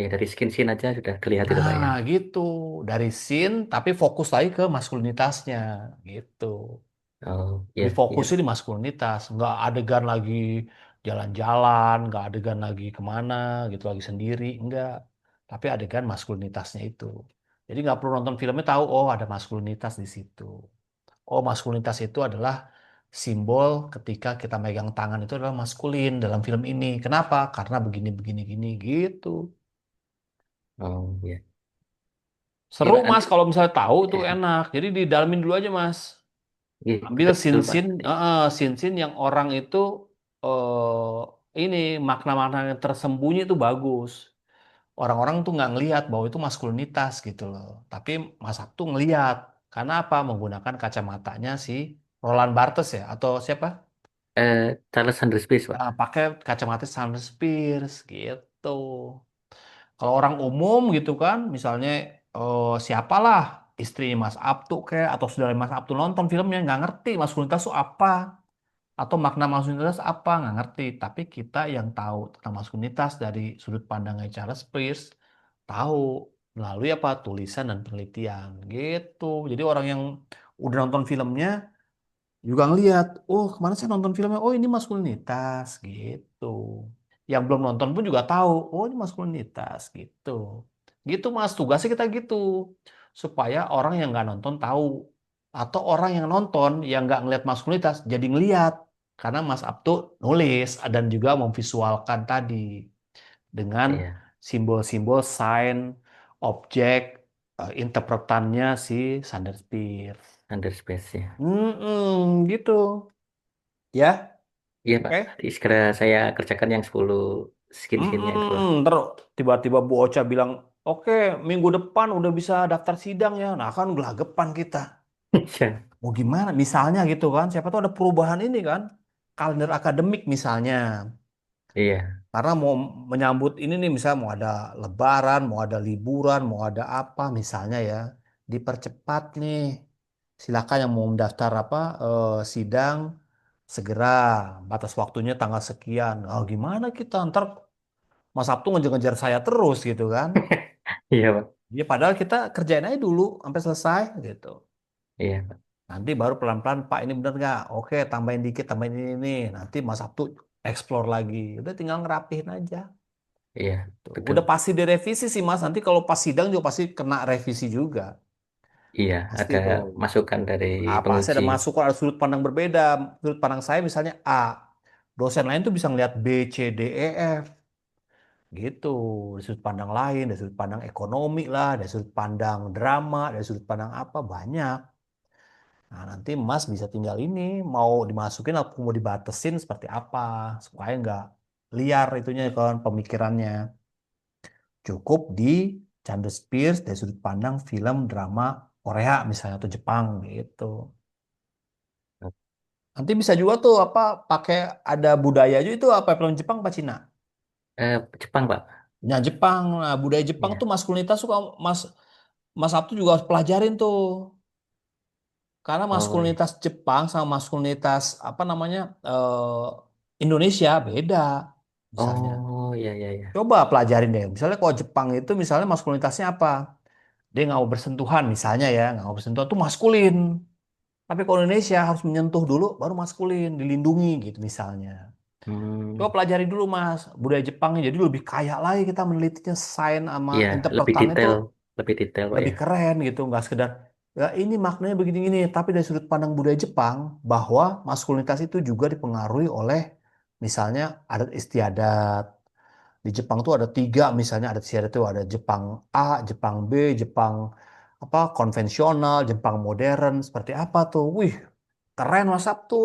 ya dari skin-skin aja sudah kelihatan itu Pak Nah ya. gitu, dari scene tapi fokus lagi ke maskulinitasnya gitu. Oh, Lebih ya, ya, fokusnya di maskulinitas, nggak adegan lagi jalan-jalan, nggak adegan lagi kemana gitu lagi sendiri, enggak. Tapi adegan maskulinitasnya itu. Jadi nggak perlu nonton filmnya tahu, oh ada maskulinitas di situ. Oh maskulinitas itu adalah simbol ketika kita megang tangan itu adalah maskulin dalam film ini. Kenapa? Karena begini begini gini gitu. oh, ya, ya Seru Pak Mas nanti, kalau misalnya tahu tuh ya, enak. Jadi didalamin dulu aja Mas. ya, Ambil betul Pak. scene-scene, scene-scene yang orang itu ini makna-makna yang tersembunyi itu bagus. Orang-orang tuh nggak ngelihat bahwa itu maskulinitas gitu loh. Tapi Mas Sabtu ngelihat. Karena apa? Menggunakan kacamatanya si Roland Barthes ya atau siapa? Charles Sanders Peace Pak. Pakai kacamata Sanders Peirce gitu. Kalau orang umum gitu kan, misalnya siapalah istri Mas Abtu kayak atau saudara Mas Abtu nonton filmnya nggak ngerti maskulinitas itu apa atau makna maskulinitas apa nggak ngerti. Tapi kita yang tahu tentang maskulinitas dari sudut pandangnya Charles Peirce tahu melalui apa tulisan dan penelitian gitu. Jadi orang yang udah nonton filmnya juga ngelihat, oh kemana saya nonton filmnya, oh ini maskulinitas gitu. Yang belum nonton pun juga tahu, oh ini maskulinitas gitu. Gitu Mas, tugasnya kita gitu. Supaya orang yang nggak nonton tahu. Atau orang yang nonton yang nggak ngelihat maskulinitas jadi ngelihat. Karena Mas Abtu nulis dan juga memvisualkan tadi dengan Iya, simbol-simbol sign, objek, interpretannya si Sanders Peirce. Sanders Peace ya. Gitu. Ya, Iya Pak, oke. nanti segera saya kerjakan yang 10 skin-skinnya itu Pak. Ntar tiba-tiba Bu Ocha bilang, oke, minggu depan udah bisa daftar sidang ya. Nah, kan gelagapan kita. Iya, Mau gimana? Misalnya gitu kan, siapa tahu ada perubahan ini kan. Kalender akademik misalnya. iya, Karena mau menyambut ini nih, misalnya mau ada lebaran, mau ada liburan, mau ada apa misalnya ya. Dipercepat nih. Silakan yang mau mendaftar apa sidang segera batas waktunya tanggal sekian. Oh, gimana kita ntar Mas Sabtu ngejar-ngejar saya terus gitu kan. iya Pak, Ya padahal kita kerjain aja dulu sampai selesai gitu. iya Pak, Nanti baru pelan-pelan Pak ini bener nggak? Oke tambahin dikit tambahin ini. Nanti Mas Sabtu explore lagi. Udah tinggal ngerapihin aja. iya, Tuh. betul. Udah pasti direvisi sih Mas. Nanti kalau pas sidang juga pasti kena revisi juga. Iya, Pasti ada tuh. masukan dari Pasti penguji. ada masukan, ada sudut pandang berbeda. Sudut pandang saya misalnya A. Dosen lain tuh bisa ngeliat B, C, D, E, F. Gitu, dari sudut pandang lain, dari sudut pandang ekonomi lah, dari sudut pandang drama, dari sudut pandang apa, banyak. Nah, nanti Mas bisa tinggal ini, mau dimasukin atau mau dibatasin seperti apa, supaya nggak liar itunya kan pemikirannya. Cukup di Candace Spears dari sudut pandang film drama Korea misalnya atau Jepang gitu. Nanti bisa juga tuh apa pakai ada budaya juga itu apa film Jepang apa Cina? Jepang, Pak. Nah, Jepang, nah, budaya Jepang tuh Iya. maskulinitas suka Mas Mas Sabtu juga harus pelajarin tuh. Karena Oh, iya. maskulinitas Jepang sama maskulinitas apa namanya Indonesia beda misalnya. Oh, iya, iya, iya. Coba pelajarin deh. Misalnya kalau Jepang itu misalnya maskulinitasnya apa? Dia nggak mau bersentuhan misalnya ya, nggak mau bersentuhan itu maskulin. Tapi kalau Indonesia harus menyentuh dulu baru maskulin, dilindungi gitu misalnya. Coba Hmm, pelajari dulu Mas budaya Jepangnya. Jadi lebih kaya lagi kita menelitinya sains sama iya, interpretannya itu lebih detail, Pak lebih ya. keren gitu nggak sekedar ya ini maknanya begini-gini tapi dari sudut pandang budaya Jepang bahwa maskulinitas itu juga dipengaruhi oleh misalnya adat istiadat di Jepang tuh ada tiga misalnya adat istiadat itu ada Jepang A, Jepang B, Jepang apa konvensional, Jepang modern seperti apa tuh, wih keren Mas Sabtu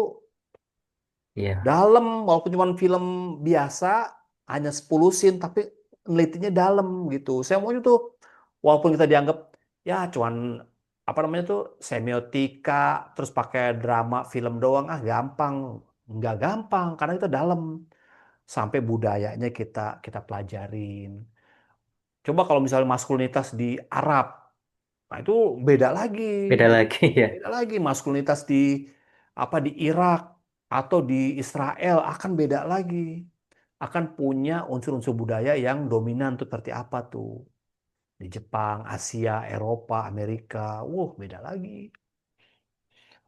Iya, dalam walaupun cuma film biasa hanya 10 scene tapi nelitinya dalam gitu. Saya mau itu walaupun kita dianggap ya cuman apa namanya tuh semiotika terus pakai drama film doang gampang. Nggak gampang karena kita dalam sampai budayanya kita kita pelajarin. Coba kalau misalnya maskulinitas di Arab, nah itu beda lagi. Beda lagi ya. Beda lagi maskulinitas di apa di Irak atau di Israel akan beda lagi. Akan punya unsur-unsur budaya yang dominan tuh seperti apa tuh. Di Jepang, Asia, Eropa, Amerika, beda lagi.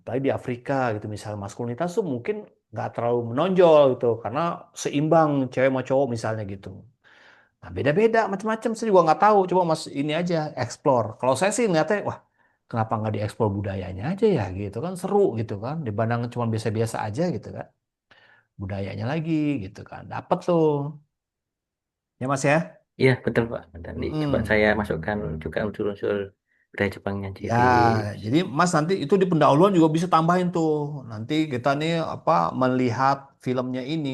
Apalagi di Afrika gitu misalnya maskulinitas tuh mungkin nggak terlalu menonjol gitu karena seimbang cewek sama cowok misalnya gitu. Nah, beda-beda macam-macam saya juga nggak tahu. Coba Mas ini aja explore. Kalau saya sih ngeliatnya wah kenapa nggak dieksplor budayanya aja ya gitu kan seru gitu kan dibanding cuma biasa-biasa aja gitu kan budayanya lagi gitu kan dapat tuh ya Mas ya. Iya, betul Pak. Nanti coba Mm-mm. saya masukkan juga unsur-unsur budaya Jepangnya Ya, di jadi Mas nanti itu di pendahuluan juga bisa tambahin tuh. Nanti kita nih apa melihat filmnya ini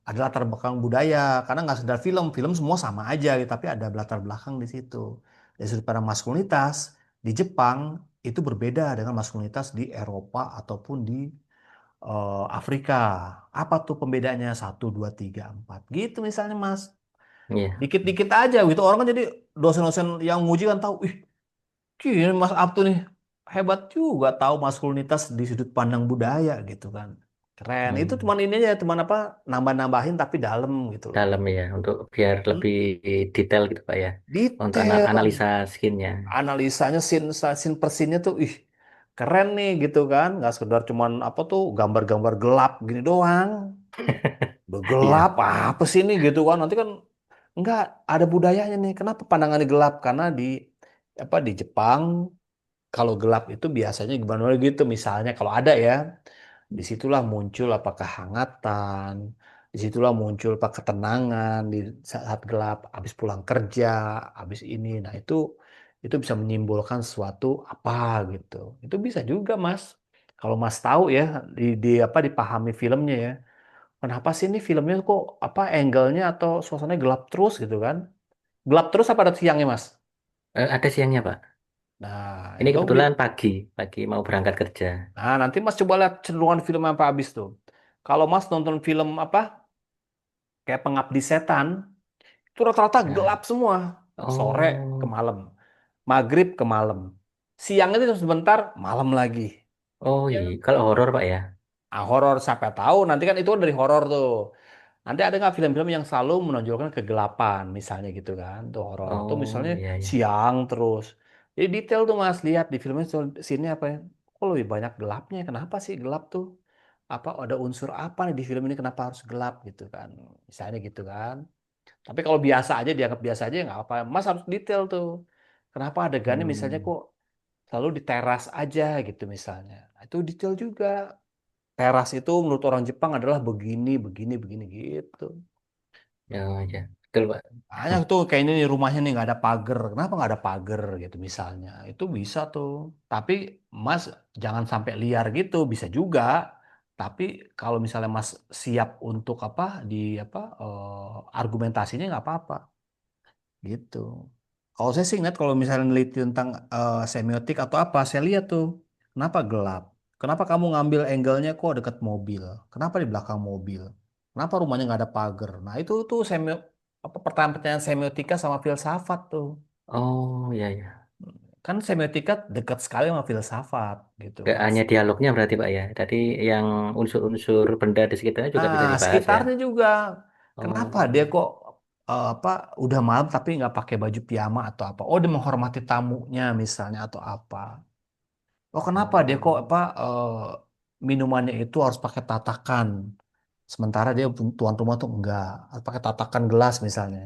ada latar belakang budaya karena nggak sekedar film, film semua sama aja, gitu, tapi ada latar belakang di situ. Dari sudut pandang maskulinitas di Jepang itu berbeda dengan maskulinitas di Eropa ataupun di Afrika. Apa tuh pembedanya? Satu, dua, tiga, empat. Gitu misalnya Mas. iya, Dikit-dikit aja gitu. Orang kan jadi dosen-dosen yang nguji kan tahu, ini Mas Abtu nih hebat juga tahu maskulinitas di sudut pandang budaya gitu kan. Keren. Itu hmm, cuman ini aja, cuman apa nambah-nambahin tapi dalam gitu loh. dalam ya untuk biar Hmm, lebih detail gitu Pak ya. Untuk detail. analisa skinnya. Analisanya scene per scene-nya tuh keren nih gitu kan. Nggak sekedar cuman apa tuh gambar-gambar gelap gini doang. Udah gelap Iya. apa sih ini gitu kan. Nanti kan nggak ada budayanya nih. Kenapa pandangannya gelap? Karena di apa di Jepang kalau gelap itu biasanya gimana gitu misalnya kalau ada ya disitulah muncul apa kehangatan disitulah muncul apa ketenangan di saat gelap habis pulang kerja habis ini nah itu bisa menyimpulkan sesuatu apa gitu itu bisa juga Mas kalau Mas tahu ya di apa dipahami filmnya ya kenapa sih ini filmnya kok apa angle-nya atau suasananya gelap terus gitu kan gelap terus apa ada siangnya Mas. Ada siangnya Pak. Nah Ini itu kebetulan pagi, pagi mau berangkat kerja. Nah, nanti Mas coba lihat cenderungan film apa habis tuh. Kalau Mas nonton film apa, kayak Pengabdi Setan, itu rata-rata Nah, gelap semua. Sore ke oh, malam, maghrib ke malam. Siang itu sebentar, malam lagi. oh Ya iya. kan? Kalau horor Pak ya. Nah, horor siapa tahu, nanti kan itu kan dari horor tuh. Nanti ada nggak film-film yang selalu menonjolkan kegelapan, misalnya gitu kan, tuh horor. Tuh Oh misalnya iya ya. siang terus. Jadi detail tuh Mas, lihat di filmnya sini apa ya? Kok lebih banyak gelapnya? Kenapa sih gelap tuh? Apa ada unsur apa nih di film ini kenapa harus gelap gitu kan? Misalnya gitu kan. Tapi kalau biasa aja dianggap biasa aja ya nggak apa. Mas harus detail tuh. Kenapa adegannya misalnya Hmm, kok selalu di teras aja gitu misalnya. Nah, itu detail juga. Teras itu menurut orang Jepang adalah begini, begini, begini gitu. oh ya, betul Pak. Banyak tuh kayak ini nih rumahnya nih nggak ada pagar. Kenapa nggak ada pagar gitu misalnya? Itu bisa tuh. Tapi Mas jangan sampai liar gitu. Bisa juga. Tapi kalau misalnya Mas siap untuk apa di apa argumentasinya nggak apa-apa gitu. Kalau saya sih ingat kalau misalnya neliti tentang semiotik atau apa, saya lihat tuh kenapa gelap. Kenapa kamu ngambil angle-nya kok deket mobil? Kenapa di belakang mobil? Kenapa rumahnya nggak ada pagar? Nah itu tuh apa pertanyaan-pertanyaan semiotika sama filsafat tuh. Oh iya ya. Kan semiotika dekat sekali sama filsafat gitu Gak Mas. hanya dialognya berarti Pak ya. Tadi yang unsur-unsur benda di sekitarnya juga bisa Ah, dibahas ya. sekitarnya juga. Kenapa dia Oh, kok apa udah malam tapi nggak pakai baju piyama atau apa? Oh, dia menghormati tamunya misalnya atau apa? Oh, kenapa dia kok oh, apa minumannya itu harus pakai tatakan, sementara dia tuan rumah tuh enggak, harus pakai tatakan gelas misalnya.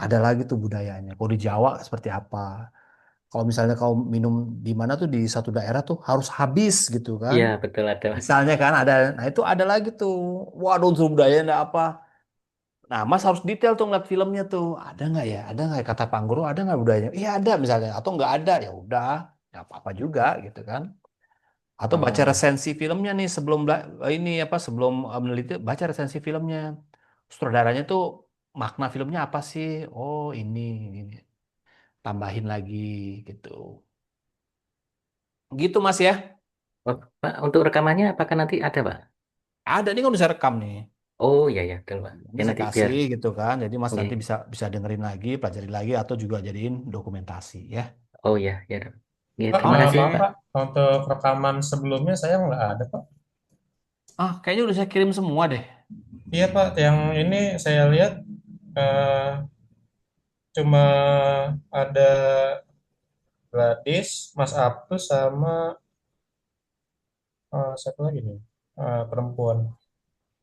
Ada lagi tuh budayanya. Kalau di Jawa seperti apa? Kalau misalnya kau minum di mana tuh di satu daerah tuh harus habis gitu kan? iya betul ada. Misalnya kan ada, nah itu ada lagi tuh. Waduh, unsur budaya enggak apa? Nah, Mas harus detail tuh ngeliat filmnya tuh. Ada nggak ya? Ada nggak ya kata Pak Guru? Ada nggak budayanya? Iya ada misalnya. Atau nggak ada ya udah, nggak apa-apa juga gitu kan. Atau baca Oh, resensi filmnya nih sebelum ini apa sebelum meneliti baca resensi filmnya. Sutradaranya tuh makna filmnya apa sih? Oh ini. Tambahin lagi gitu. Gitu Mas ya. oh, Pak untuk rekamannya apakah nanti ada Pak? Ada nih kan bisa rekam nih. Oh iya ya, betul Pak. Nanti Ya saya nanti biar. kasih gitu kan. Jadi Mas nanti Oke. bisa bisa dengerin lagi, pelajari lagi atau juga jadiin dokumentasi ya. Oh iya, ya. Dok. Ya, Pak, terima kasih maaf Pak. Pak, untuk rekaman sebelumnya saya nggak ada Pak. Ah, kayaknya udah saya kirim semua deh. Iya Pak, yang ini saya lihat eh, cuma ada Gladys, Mas Abdus sama siapa lagi nih? Perempuan.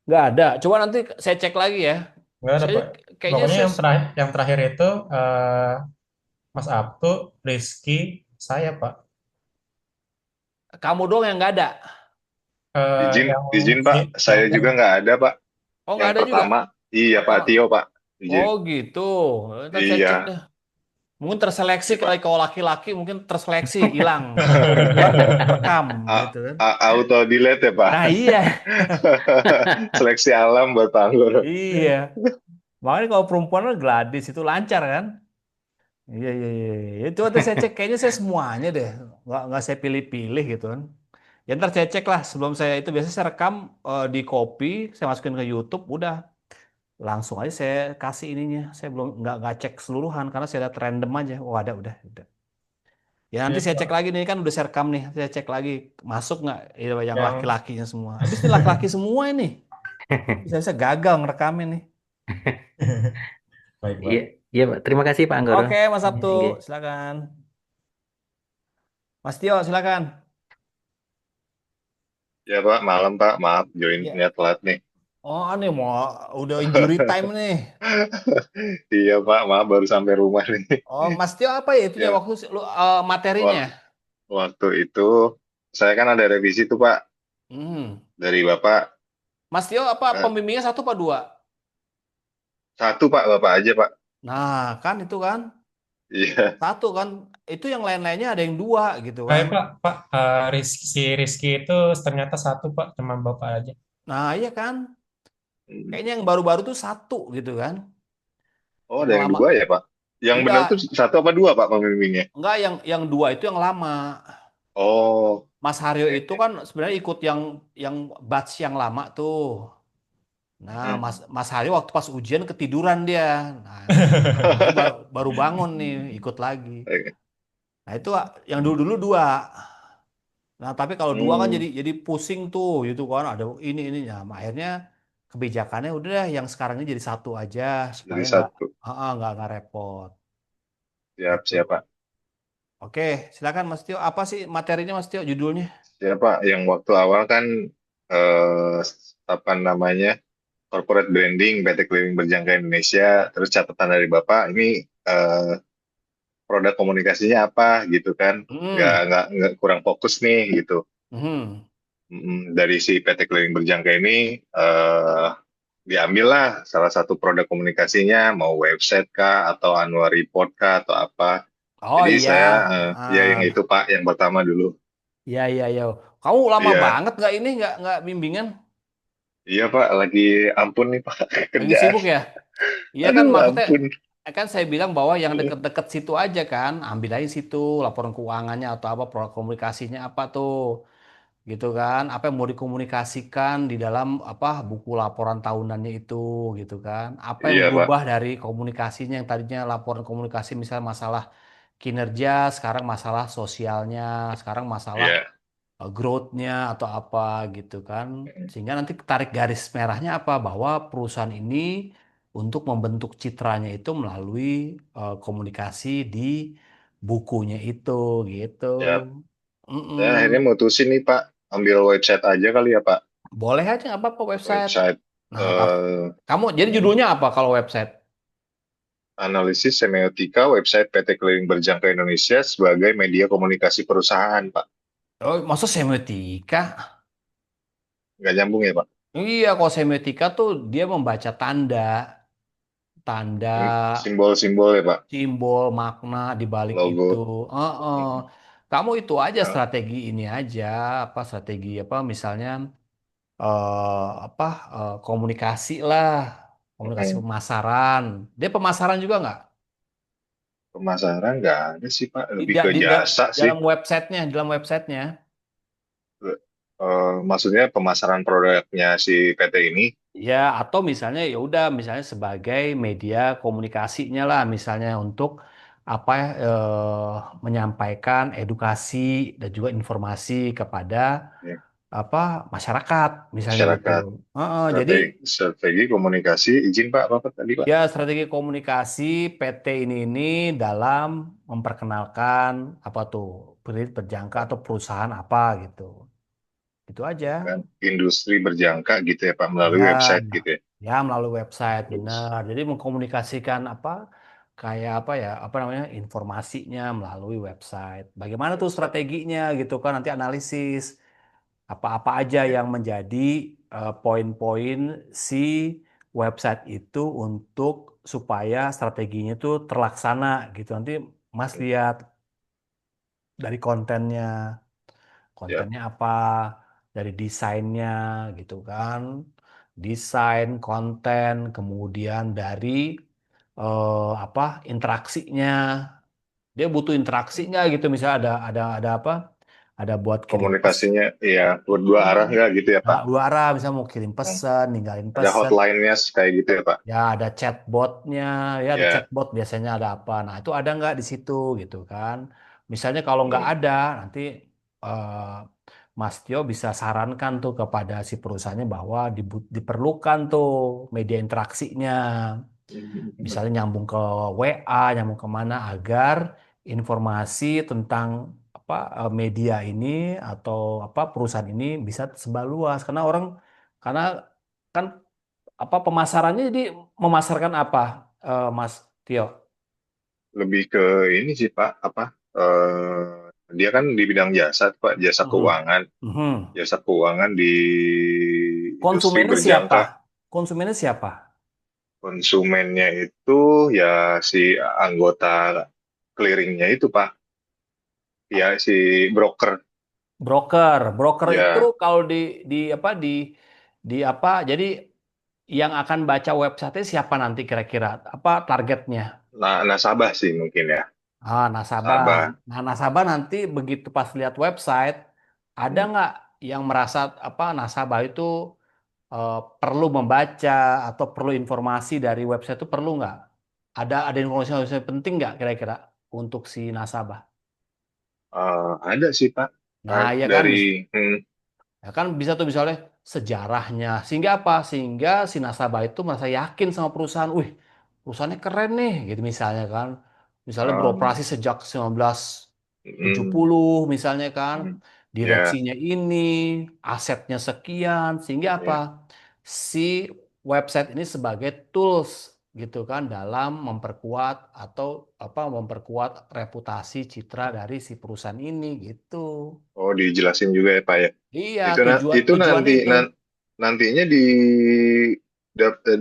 Nggak ada. Coba nanti saya cek lagi ya. Nggak ada Saya Pak. kayaknya Pokoknya saya yang terakhir itu Mas Abdu, Rizky, saya Pak. kamu doang yang nggak ada. Eh, Izin, yang izin Pak, yang saya juga nggak ada Pak. Oh, Yang nggak ada juga. pertama, iya Pak Oh, Tio Pak, izin. oh gitu. Ntar saya cek Iya, deh. Mungkin terseleksi iya kali Pak. kalau laki-laki mungkin terseleksi hilang. Nggak rekam gitu kan. Auto delete ya Pak. Nah iya, Seleksi alam buat Pak Anggoro. iya. Makanya kalau perempuan kan Gladys itu lancar kan. Iya, iya, iya. Itu waktu saya cek kayaknya saya semuanya deh. Nggak saya pilih-pilih gitu kan. Ya ntar saya cek lah sebelum saya itu biasanya saya rekam di copy, saya masukin ke YouTube, udah langsung aja saya kasih ininya. Saya belum nggak cek keseluruhan karena saya lihat random aja. Oh ada, udah. Ya nanti Iya, saya cek Pak. lagi nih kan udah saya rekam nih. Saya cek lagi masuk nggak yang Yang laki-lakinya semua. Habis ini laki-laki semua ini. Bisa gagal ngerekamin nih. baik Iya, Pak. iya Pak. Terima kasih Pak Anggoro. Oke, Mas Iya, Sabtu, iya. silakan. Mas Tio, silakan. Ya Pak, malam Pak, maaf Ya. joinnya telat nih. Oh, ini mau udah injury time nih. Iya Pak, maaf baru sampai rumah nih. Oh, Mas Tio apa ya itunya Ya, waktu materinya? waktu, waktu itu saya kan ada revisi tuh Pak Hmm. dari Bapak. Mas Tio apa Eh, pembimbingnya satu apa dua? satu Pak, Bapak aja Pak. Nah, kan itu kan Iya, satu kan. Itu yang lain-lainnya ada yang dua gitu kan. Baik Pak, Pak, si Rizky itu ternyata satu Pak, teman Bapak aja. Nah, iya kan. Hmm. Kayaknya yang baru-baru tuh satu gitu kan. Oh Yang ada yang lama dua ya Pak? Yang benar tuh enggak, satu apa dua Pak pembimbingnya? enggak yang dua itu yang lama. Oh, Mas Haryo oke, itu oke. kan sebenarnya ikut yang batch yang lama tuh. Nah, Hmm. Mas Haryo waktu pas ujian ketiduran dia. Nah, makanya baru bangun nih ikut lagi. Oke. Nah, itu yang dulu-dulu dua. Nah, tapi kalau dua kan Hmm, jadi pusing tuh gitu kan ada ini ya. Akhirnya kebijakannya udah deh, yang sekarang ini jadi satu aja supaya jadi satu. nggak repot Siap, gitu. siapa? Oke, silakan Mas Tio. Apa sih materinya Mas Tio judulnya? Siapa yang waktu awal kan eh apa namanya corporate branding PT Keliling Berjangka Indonesia. Terus catatan dari Bapak ini produk komunikasinya apa gitu kan? Hmm. Nggak kurang fokus nih gitu. Hmm. Dari si PT Keliling Berjangka ini diambillah salah satu produk komunikasinya mau website kah atau annual report kah atau apa. Oh Jadi iya. saya ya yang Ah, itu Pak yang pertama dulu. iya iya iya. Kamu lama Iya, banget nggak ini nggak bimbingan? iya Pak, lagi ampun nih Pak Lagi kerjaan. sibuk ya? Iya kan Aduh, maksudnya ampun. kan saya bilang bahwa yang deket-deket situ aja kan, ambil aja situ laporan keuangannya atau apa produk komunikasinya apa tuh, gitu kan? Apa yang mau dikomunikasikan di dalam apa buku laporan tahunannya itu, gitu kan? Apa yang Iya Pak, berubah dari komunikasinya yang tadinya laporan komunikasi misalnya masalah kinerja, sekarang masalah sosialnya, sekarang masalah iya, growth-nya atau apa gitu kan. Sehingga nanti tarik garis merahnya apa bahwa perusahaan ini untuk membentuk citranya itu melalui komunikasi di bukunya itu gitu. ya. Saya akhirnya Mm-mm. mutusin nih Pak, ambil website aja kali ya Pak. Boleh aja nggak apa-apa website. Website Nah, kamu jadi mm, judulnya apa kalau website? analisis semiotika website PT Keliling Berjangka Indonesia sebagai media komunikasi perusahaan Pak. Oh, masa semiotika? Nggak nyambung ya Pak? Iya, kalau semiotika tuh dia membaca tanda, tanda Simbol-simbol ya Pak, simbol, makna di balik itu. logo. Heeh. Mm, Kamu itu aja nah, strategi ini aja, apa strategi apa misalnya apa komunikasi lah, komunikasi mm. pemasaran. Dia pemasaran juga nggak? Pemasaran nggak ada sih Pak, Di, lebih da- ke di da- jasa sih. dalam websitenya, dalam websitenya. Maksudnya pemasaran produknya si PT ini. Ya, atau misalnya ya udah misalnya sebagai media komunikasinya lah misalnya untuk apa menyampaikan edukasi dan juga informasi kepada Ya, apa masyarakat misalnya gitu. masyarakat. Heeh, jadi Strategi komunikasi, izin Pak, apa tadi Pak? ya strategi komunikasi PT ini dalam memperkenalkan apa tuh kredit berjangka atau perusahaan apa gitu. Itu aja. Kan industri berjangka gitu ya Pak, Ya, melalui website gitu ya. ya melalui website Terus, benar. Jadi mengkomunikasikan apa kayak apa ya, apa namanya informasinya melalui website. Bagaimana tuh website. strateginya gitu kan nanti analisis apa-apa aja Ya. yang menjadi poin-poin si website itu untuk supaya strateginya tuh terlaksana gitu. Nanti Mas lihat dari kontennya. Ya, Kontennya apa, dari desainnya gitu kan. Desain, konten, kemudian dari apa interaksinya. Dia butuh interaksinya gitu. Misalnya ada apa? Ada buat kirim pesan. komunikasinya ya berdua arah nggak gitu ya Nah, Pak? dua arah, misalnya mau kirim Hmm. pesan, ninggalin Ada pesan. hotline-nya kayak gitu ya Pak? Ya, ada chatbotnya, ya ada Ya. chatbot biasanya ada apa. Nah, itu ada nggak di situ gitu kan. Misalnya kalau nggak Hmm. ada, nanti eh, Mas Tio bisa sarankan tuh kepada si perusahaannya bahwa diperlukan tuh media interaksinya. Misalnya nyambung ke WA, nyambung kemana agar informasi tentang apa media ini atau apa perusahaan ini bisa tersebar luas. Karena kan apa pemasarannya jadi memasarkan apa Mas Tio? Lebih ke ini sih Pak, apa? Dia kan di bidang jasa, Pak, jasa Mhm. keuangan. Mhm. Jasa keuangan di industri Konsumennya siapa? berjangka. Konsumennya siapa? Konsumennya itu ya si anggota clearingnya itu Pak, ya si broker. Broker. Broker itu Ya, kalau di apa di apa? Jadi yang akan baca website siapa nanti kira-kira? Apa targetnya? nah, nasabah sih mungkin ya. Ah, nasabah. Nasabah. Nah, nasabah nanti begitu pas lihat website, ada Hmm. nggak yang merasa apa nasabah itu perlu membaca atau perlu informasi dari website itu perlu nggak? Ada informasi penting nggak kira-kira untuk si nasabah? Ada sih Pak. Nah, ya kan, Dari hmm, ya kan bisa tuh misalnya sejarahnya. Sehingga apa? Sehingga si nasabah itu merasa yakin sama perusahaan. Wih, perusahaannya keren nih, gitu misalnya kan. Misalnya um, beroperasi sejak 1970 hmm, misalnya kan. hmm, ya, Direksinya ini, asetnya sekian. Sehingga apa? ya. Si website ini sebagai tools gitu kan dalam memperkuat atau apa memperkuat reputasi citra dari si perusahaan ini gitu. Oh, dijelasin juga ya Pak ya. Iya, Itu tujuan itu tujuan itu. nantinya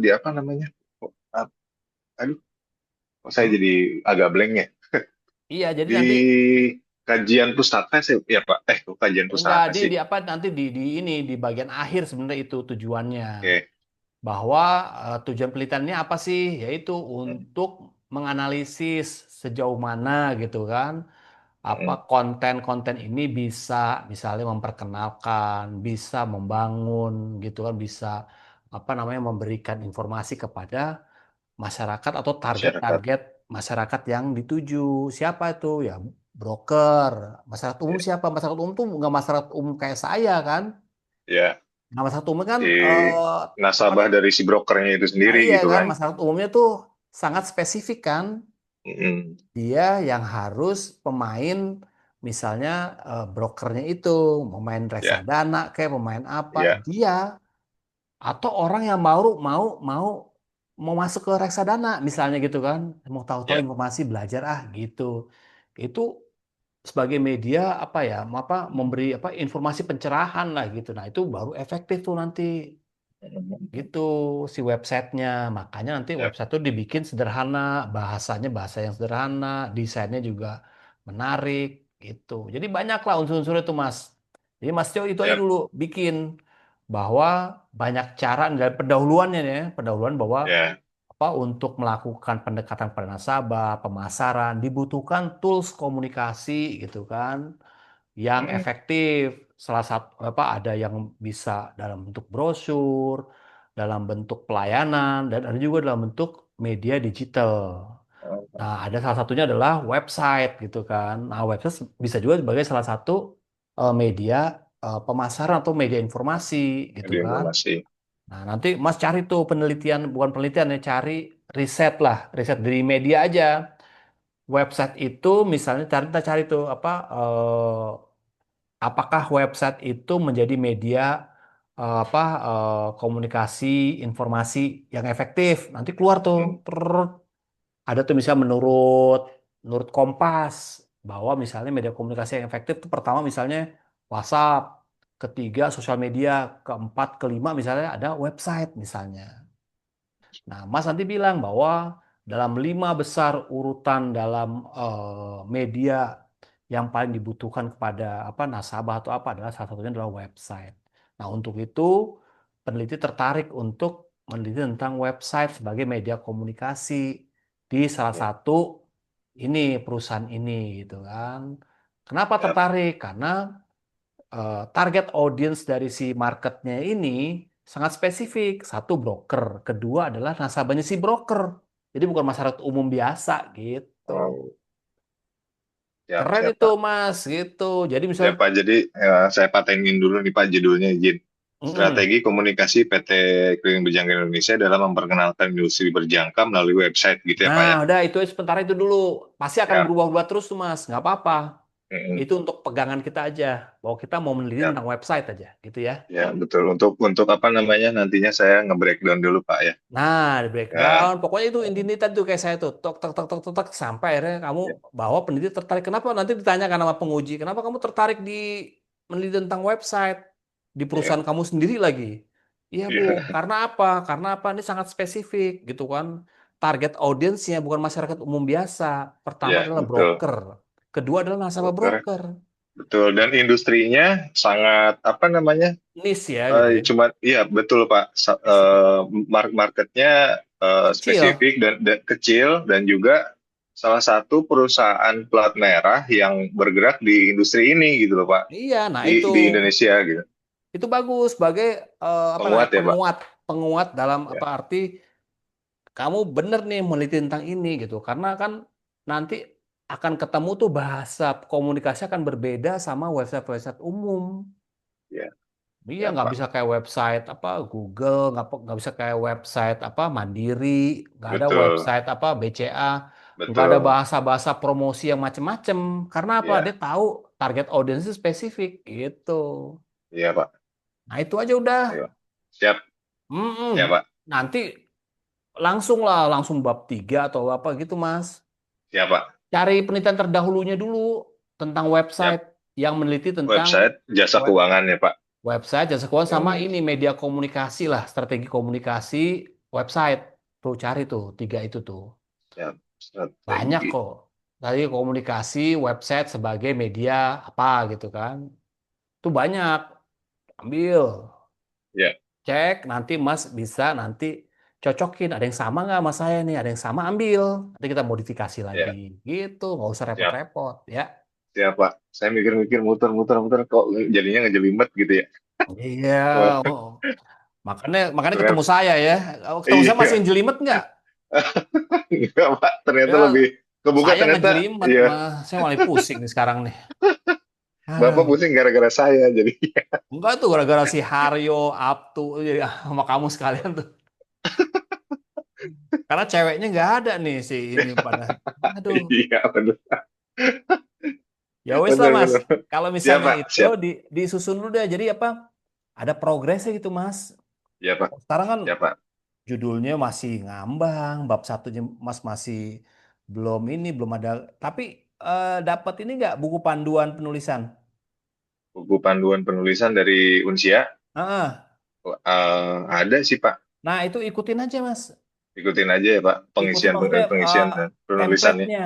di apa namanya? Oh, aduh, kok saya Hmm? jadi agak blank ya. Iya, jadi Di nanti kajian pustaka sih, ya Pak. Kok kajian enggak pustaka sih? di apa nanti di ini di bagian akhir sebenarnya itu tujuannya Oke. bahwa tujuan penelitiannya apa sih? Yaitu Hmm, untuk menganalisis sejauh mana gitu kan apa hmm, konten-konten ini bisa misalnya memperkenalkan, bisa membangun gitu kan, bisa apa namanya memberikan informasi kepada masyarakat atau masyarakat. target-target masyarakat yang dituju. Siapa itu? Ya broker. Masyarakat umum Ya, siapa? Masyarakat umum tuh nggak masyarakat umum kayak saya kan. ya, Nah, masyarakat umum kan si apa nasabah nih? dari si brokernya itu Nah sendiri iya gitu kan, kan. masyarakat umumnya tuh sangat spesifik kan. Hmm, Dia yang harus pemain misalnya brokernya itu, pemain ya, reksadana kayak pemain apa, ya, dia atau orang yang mau mau mau mau masuk ke reksadana misalnya gitu kan mau tahu-tahu ya. informasi belajar gitu itu sebagai media apa ya apa memberi apa informasi pencerahan lah gitu nah itu baru efektif tuh nanti Hmm, gitu si websitenya makanya nanti ya, website tuh dibikin sederhana bahasanya bahasa yang sederhana desainnya juga menarik gitu jadi banyak lah unsur-unsur itu Mas jadi Mas Tio itu aja ya, dulu bikin bahwa banyak cara dari pendahuluannya ya pendahuluan bahwa ya. apa untuk melakukan pendekatan pada nasabah pemasaran dibutuhkan tools komunikasi gitu kan yang Hmm, efektif. Salah satu apa ada yang bisa dalam bentuk brosur, dalam bentuk pelayanan, dan ada juga dalam bentuk media digital. Oh, Nah, ada salah satunya adalah website gitu kan. Nah, website bisa juga sebagai salah satu media pemasaran atau media informasi gitu ada kan. informasi. Nah, nanti Mas cari tuh penelitian, bukan penelitian ya, cari riset lah, riset dari media aja. Website itu misalnya kita cari tuh apa apakah website itu menjadi media apa komunikasi informasi yang efektif. Nanti keluar tuh. Hmm. Ada tuh misalnya menurut menurut Kompas bahwa misalnya media komunikasi yang efektif itu pertama misalnya WhatsApp, ketiga sosial media, keempat, kelima misalnya ada website misalnya. Nah, Mas nanti bilang bahwa dalam 5 besar urutan dalam media yang paling dibutuhkan kepada apa nasabah atau apa adalah salah satunya adalah website. Nah, untuk itu peneliti tertarik untuk meneliti tentang website sebagai media komunikasi di salah Ya, satu ini perusahaan ini gitu kan. Kenapa ya. tertarik? Karena target audience dari si marketnya ini sangat spesifik. Satu broker, kedua adalah nasabahnya si broker. Jadi bukan masyarakat umum biasa gitu. Oh, siap, Keren siap, itu Pak. Mas gitu. Jadi Ya, misalnya, Pak. Jadi saya patenin dulu nih, Pak, judulnya izin. mm-mm. Strategi komunikasi PT Keliling Berjangka Indonesia dalam memperkenalkan industri berjangka melalui website gitu ya, Pak Nah ya. udah itu sebentar itu dulu. Pasti akan Siap. berubah-ubah terus tuh Mas. Nggak apa-apa. Mm-mm. Itu untuk pegangan kita aja. Bahwa kita mau meneliti Siap. tentang website aja gitu ya. Ya, betul. Untuk apa namanya nantinya saya nge-breakdown dulu, Pak ya. Nah, di Ya, breakdown, pokoknya itu inti tadi tuh kayak saya tuh, tok tok tok tok tok tok, sampai akhirnya kamu ya, bahwa peneliti tertarik. Kenapa? Nanti ditanyakan sama penguji, kenapa kamu tertarik di meneliti tentang website di ya, perusahaan kamu sendiri lagi? Iya Bu, ya, karena apa? Karena apa? Ini sangat spesifik gitu kan. Target audiensnya bukan masyarakat umum biasa. Pertama ya, adalah betul. broker, kedua adalah nasabah Broker, broker. betul. Dan industrinya sangat apa namanya? Niche ya gitu ya, Cuma, iya betul Pak. spesifik, Marketnya kecil. spesifik dan kecil dan juga salah satu perusahaan plat merah yang bergerak di industri ini gitu loh Pak, Iya, nah di Indonesia gitu. itu bagus sebagai apa Penguat namanya ya Pak. penguat penguat dalam Ya, apa arti kamu bener nih meneliti tentang ini gitu karena kan nanti akan ketemu tuh bahasa komunikasi akan berbeda sama website-website umum. ya, Iya ya nggak Pak. bisa kayak website apa Google, nggak bisa kayak website apa Mandiri, nggak ada Betul, website apa BCA, nggak ada betul. bahasa-bahasa promosi yang macem-macem. Karena apa? Dia Ya, tahu target audience spesifik gitu. iya Pak. Nah itu aja udah. Ayo. Siap, Mm-mm. ya Pak. Nanti langsung lah, langsung bab 3 atau apa gitu, Mas. Siap Pak. Cari penelitian terdahulunya dulu tentang Siap. website yang meneliti tentang Website jasa web, keuangan ya Pak. website jasa keuangan sama Hmm, ini media komunikasi lah, strategi komunikasi website. Tuh cari tuh 3 itu tuh. siap. Banyak Strategi. kok. Tadi komunikasi website sebagai media apa gitu kan. Itu banyak. Ambil. Ya, Cek, nanti Mas bisa nanti cocokin. Ada yang sama nggak sama saya nih? Ada yang sama ambil. Nanti kita modifikasi lagi. ya. Gitu, nggak usah Siap. repot-repot ya. Siap, Pak. Saya mikir-mikir muter-muter kok jadinya ngejelimet gitu ya. Iya, Wah, oh. Makanya ketemu ternyata saya ya. Kalau ketemu saya masih iya. jelimet nggak? Enggak, Pak. Ternyata lebih Ya, kebuka saya ternyata. ngejelimet, Iya. mah. Saya malah pusing nih sekarang nih. Bapak Aduh. pusing gara-gara saya jadi. Enggak tuh gara-gara si Haryo, Abtu, jadi sama kamu sekalian tuh. Karena ceweknya nggak ada nih si ini pada. Aduh. Iya, benar. Ya wes lah Benar, Mas. benar. Kalau Siap, misalnya Pak. itu Siap. disusun dulu deh. Jadi apa? Ada progresnya gitu Mas. Iya, Pak. Sekarang kan Siap, Pak. judulnya masih ngambang, bab satunya Mas masih belum ada. Tapi dapat ini nggak buku panduan penulisan? Buku panduan penulisan dari Unsia. Ah, Ada sih, Pak. nah itu ikutin aja Mas. Ikutin aja ya, Pak. Ikutin Pengisian maksudnya pengisian dan penulisannya. template-nya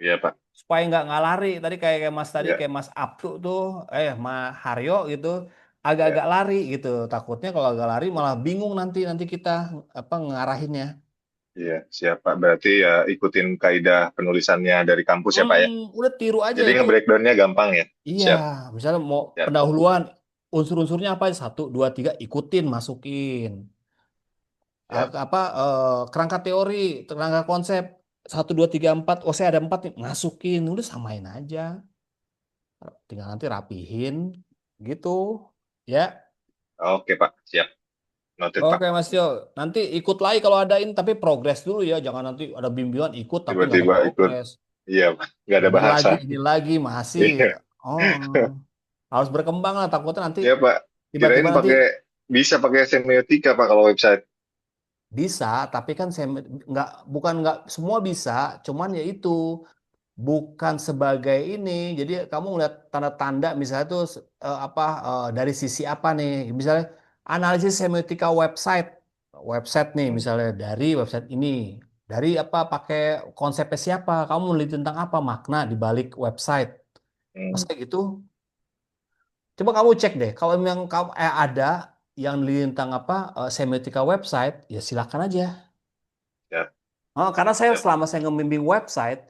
Iya, Pak. supaya nggak lari. Kayak Mas tadi Iya, kayak Mas Abtu tuh, Mas Haryo gitu, iya. agak-agak lari gitu. Takutnya kalau agak lari malah bingung nanti kita apa ngarahinnya. Iya, siap Pak. Berarti ya ikutin kaidah penulisannya dari kampus ya Pak ya. Udah tiru aja Jadi itu. nge-breakdownnya gampang ya. Iya, Siap, misalnya mau siap. pendahuluan, unsur-unsurnya apa? 1, 2, 3, ikutin, masukin. siap. Kerangka teori, kerangka konsep 1 2 3 4. Oh, saya ada 4 nih, masukin, udah samain aja. Tinggal nanti rapihin gitu. Ya. Oke, Pak. Siap. Noted, Pak. Oke Mas Tio, nanti ikut lagi kalau adain, tapi progres dulu ya, jangan nanti ada bimbingan ikut tapi nggak ada Tiba-tiba ikut. progres. Iya, Pak. Nggak ada bahasan. Ini lagi masih, Iya. oh harus berkembang lah, takutnya nanti Iya, Pak. tiba-tiba Kirain nanti bisa pakai semiotika, Pak, kalau website. bisa, tapi kan saya nggak semua bisa, cuman ya itu bukan sebagai ini. Jadi kamu ngeliat tanda-tanda misalnya tuh dari sisi apa nih? Misalnya analisis semiotika website nih Hmm. misalnya dari website ini. Dari apa pakai konsepnya siapa? Kamu meneliti tentang apa makna di balik website. Hmm. Masa gitu? Coba kamu cek deh. Kalau memang kamu ada yang meneliti tentang semiotika website, ya silakan aja. Siap, Oh, karena siap. selama saya ngebimbing website,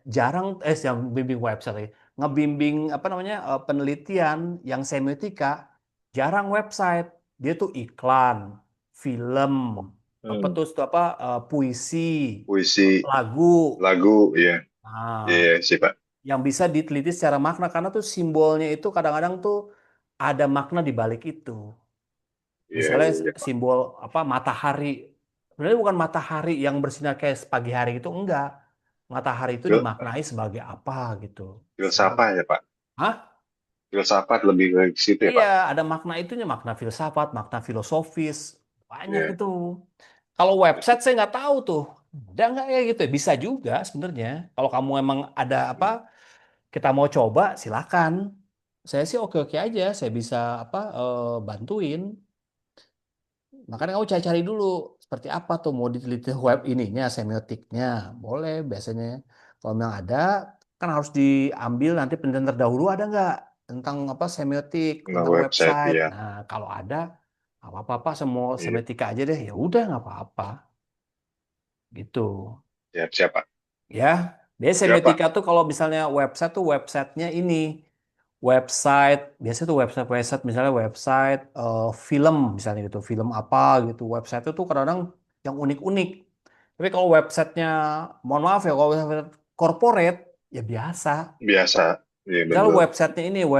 yang bimbing website, ngebimbing apa namanya penelitian yang semiotika, jarang website. Dia tuh iklan, film, apa Hmm. tuh puisi, Puisi, lagu. lagu, iya. Nah, Iya, sih, Pak. yang bisa diteliti secara makna karena tuh simbolnya itu kadang-kadang tuh ada makna di balik itu. Iya, Misalnya iya, iya, Pak. simbol matahari. Sebenarnya bukan matahari yang bersinar kayak pagi hari itu, enggak. Matahari itu Fil- dimaknai sebagai apa gitu. Filsafat ya, Pak. Hah? Filsafat lebih ke situ ya, Iya, Pak. ada makna itunya, makna filsafat, makna filosofis. Banyak Iya. itu. Kalau website saya nggak tahu tuh. Ada nggak ya gitu ya? Bisa juga sebenarnya. Kalau kamu emang ada kita mau coba, silakan. Saya sih oke-oke aja. Saya bisa bantuin. Makanya kamu cari-cari dulu seperti apa tuh mau diteliti web ininya, semiotiknya. Boleh biasanya. Kalau memang ada, kan harus diambil nanti penelitian terdahulu ada nggak tentang semiotik, Nah, tentang website, website. ya. Nah, kalau ada, nggak apa-apa semua Iya. semiotika aja deh. Ya udah nggak apa-apa gitu. Siap, siap, Pak. Ya, dia Siap, Pak. semiotika tuh kalau misalnya website tuh websitenya ini biasanya tuh website misalnya website film misalnya gitu, film apa gitu. Website itu tuh kadang-kadang yang unik-unik. Tapi kalau websitenya, mohon maaf ya, kalau website corporate ya biasa. Biasa. Iya, Misalnya betul.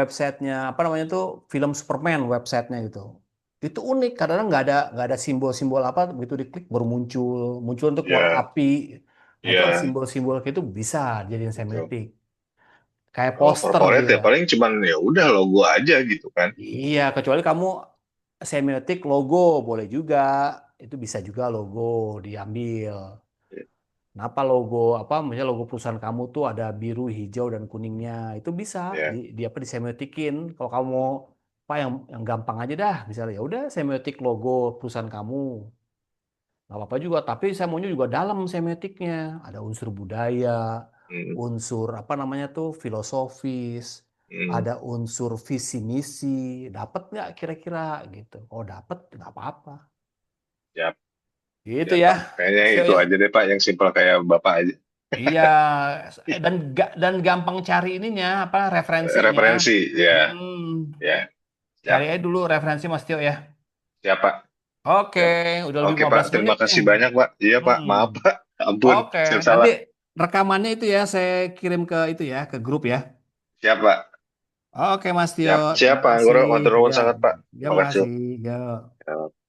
websitenya apa namanya tuh film Superman websitenya gitu. Itu unik, kadang-kadang nggak ada simbol-simbol apa begitu diklik baru muncul untuk keluar Iya, api. Nah itu kan iya, simbol-simbol kayak itu bisa jadiin betul. semiotik. Kayak Kalau poster corporate ya dia. paling cuman ya udah logo aja gitu kan. Iya, kecuali kamu semiotik logo boleh juga. Itu bisa juga logo diambil. Kenapa logo misalnya logo perusahaan kamu tuh ada biru, hijau dan kuningnya. Itu bisa Ya. di semiotikin. Kalau kamu mau yang gampang aja dah, misalnya ya udah semiotik logo perusahaan kamu. Nggak apa-apa juga, tapi saya maunya juga dalam semiotiknya. Ada unsur budaya, Hmm, unsur apa namanya tuh filosofis, hmm, ada unsur visi misi, dapat nggak kira-kira gitu. Kalau dapat nggak apa-apa. siap, Gitu siap, ya, Pak. Kayaknya Mas Tio itu ya. aja deh, Pak, yang simpel kayak Bapak aja. Iya, dan gampang cari ininya referensinya. Referensi, ya, Mm-mm. ya, Cari siap, aja dulu referensi Mas Tio ya. siap, Pak. Oke, Siap. udah lebih Oke, Pak. 15 Terima menit nih. kasih banyak, Pak. Iya, Pak. Mm. Maaf, Pak. Ampun, Oke, saya nanti salah. rekamannya itu ya saya kirim ke itu ya, ke grup ya. Siap, Pak. Oke Mas Tio, Siap, siap, terima Pak kasih. Anggoro. Matur nuwun Ya, sangat, Pak. ya Terima kasih. makasih. Ya. Ya.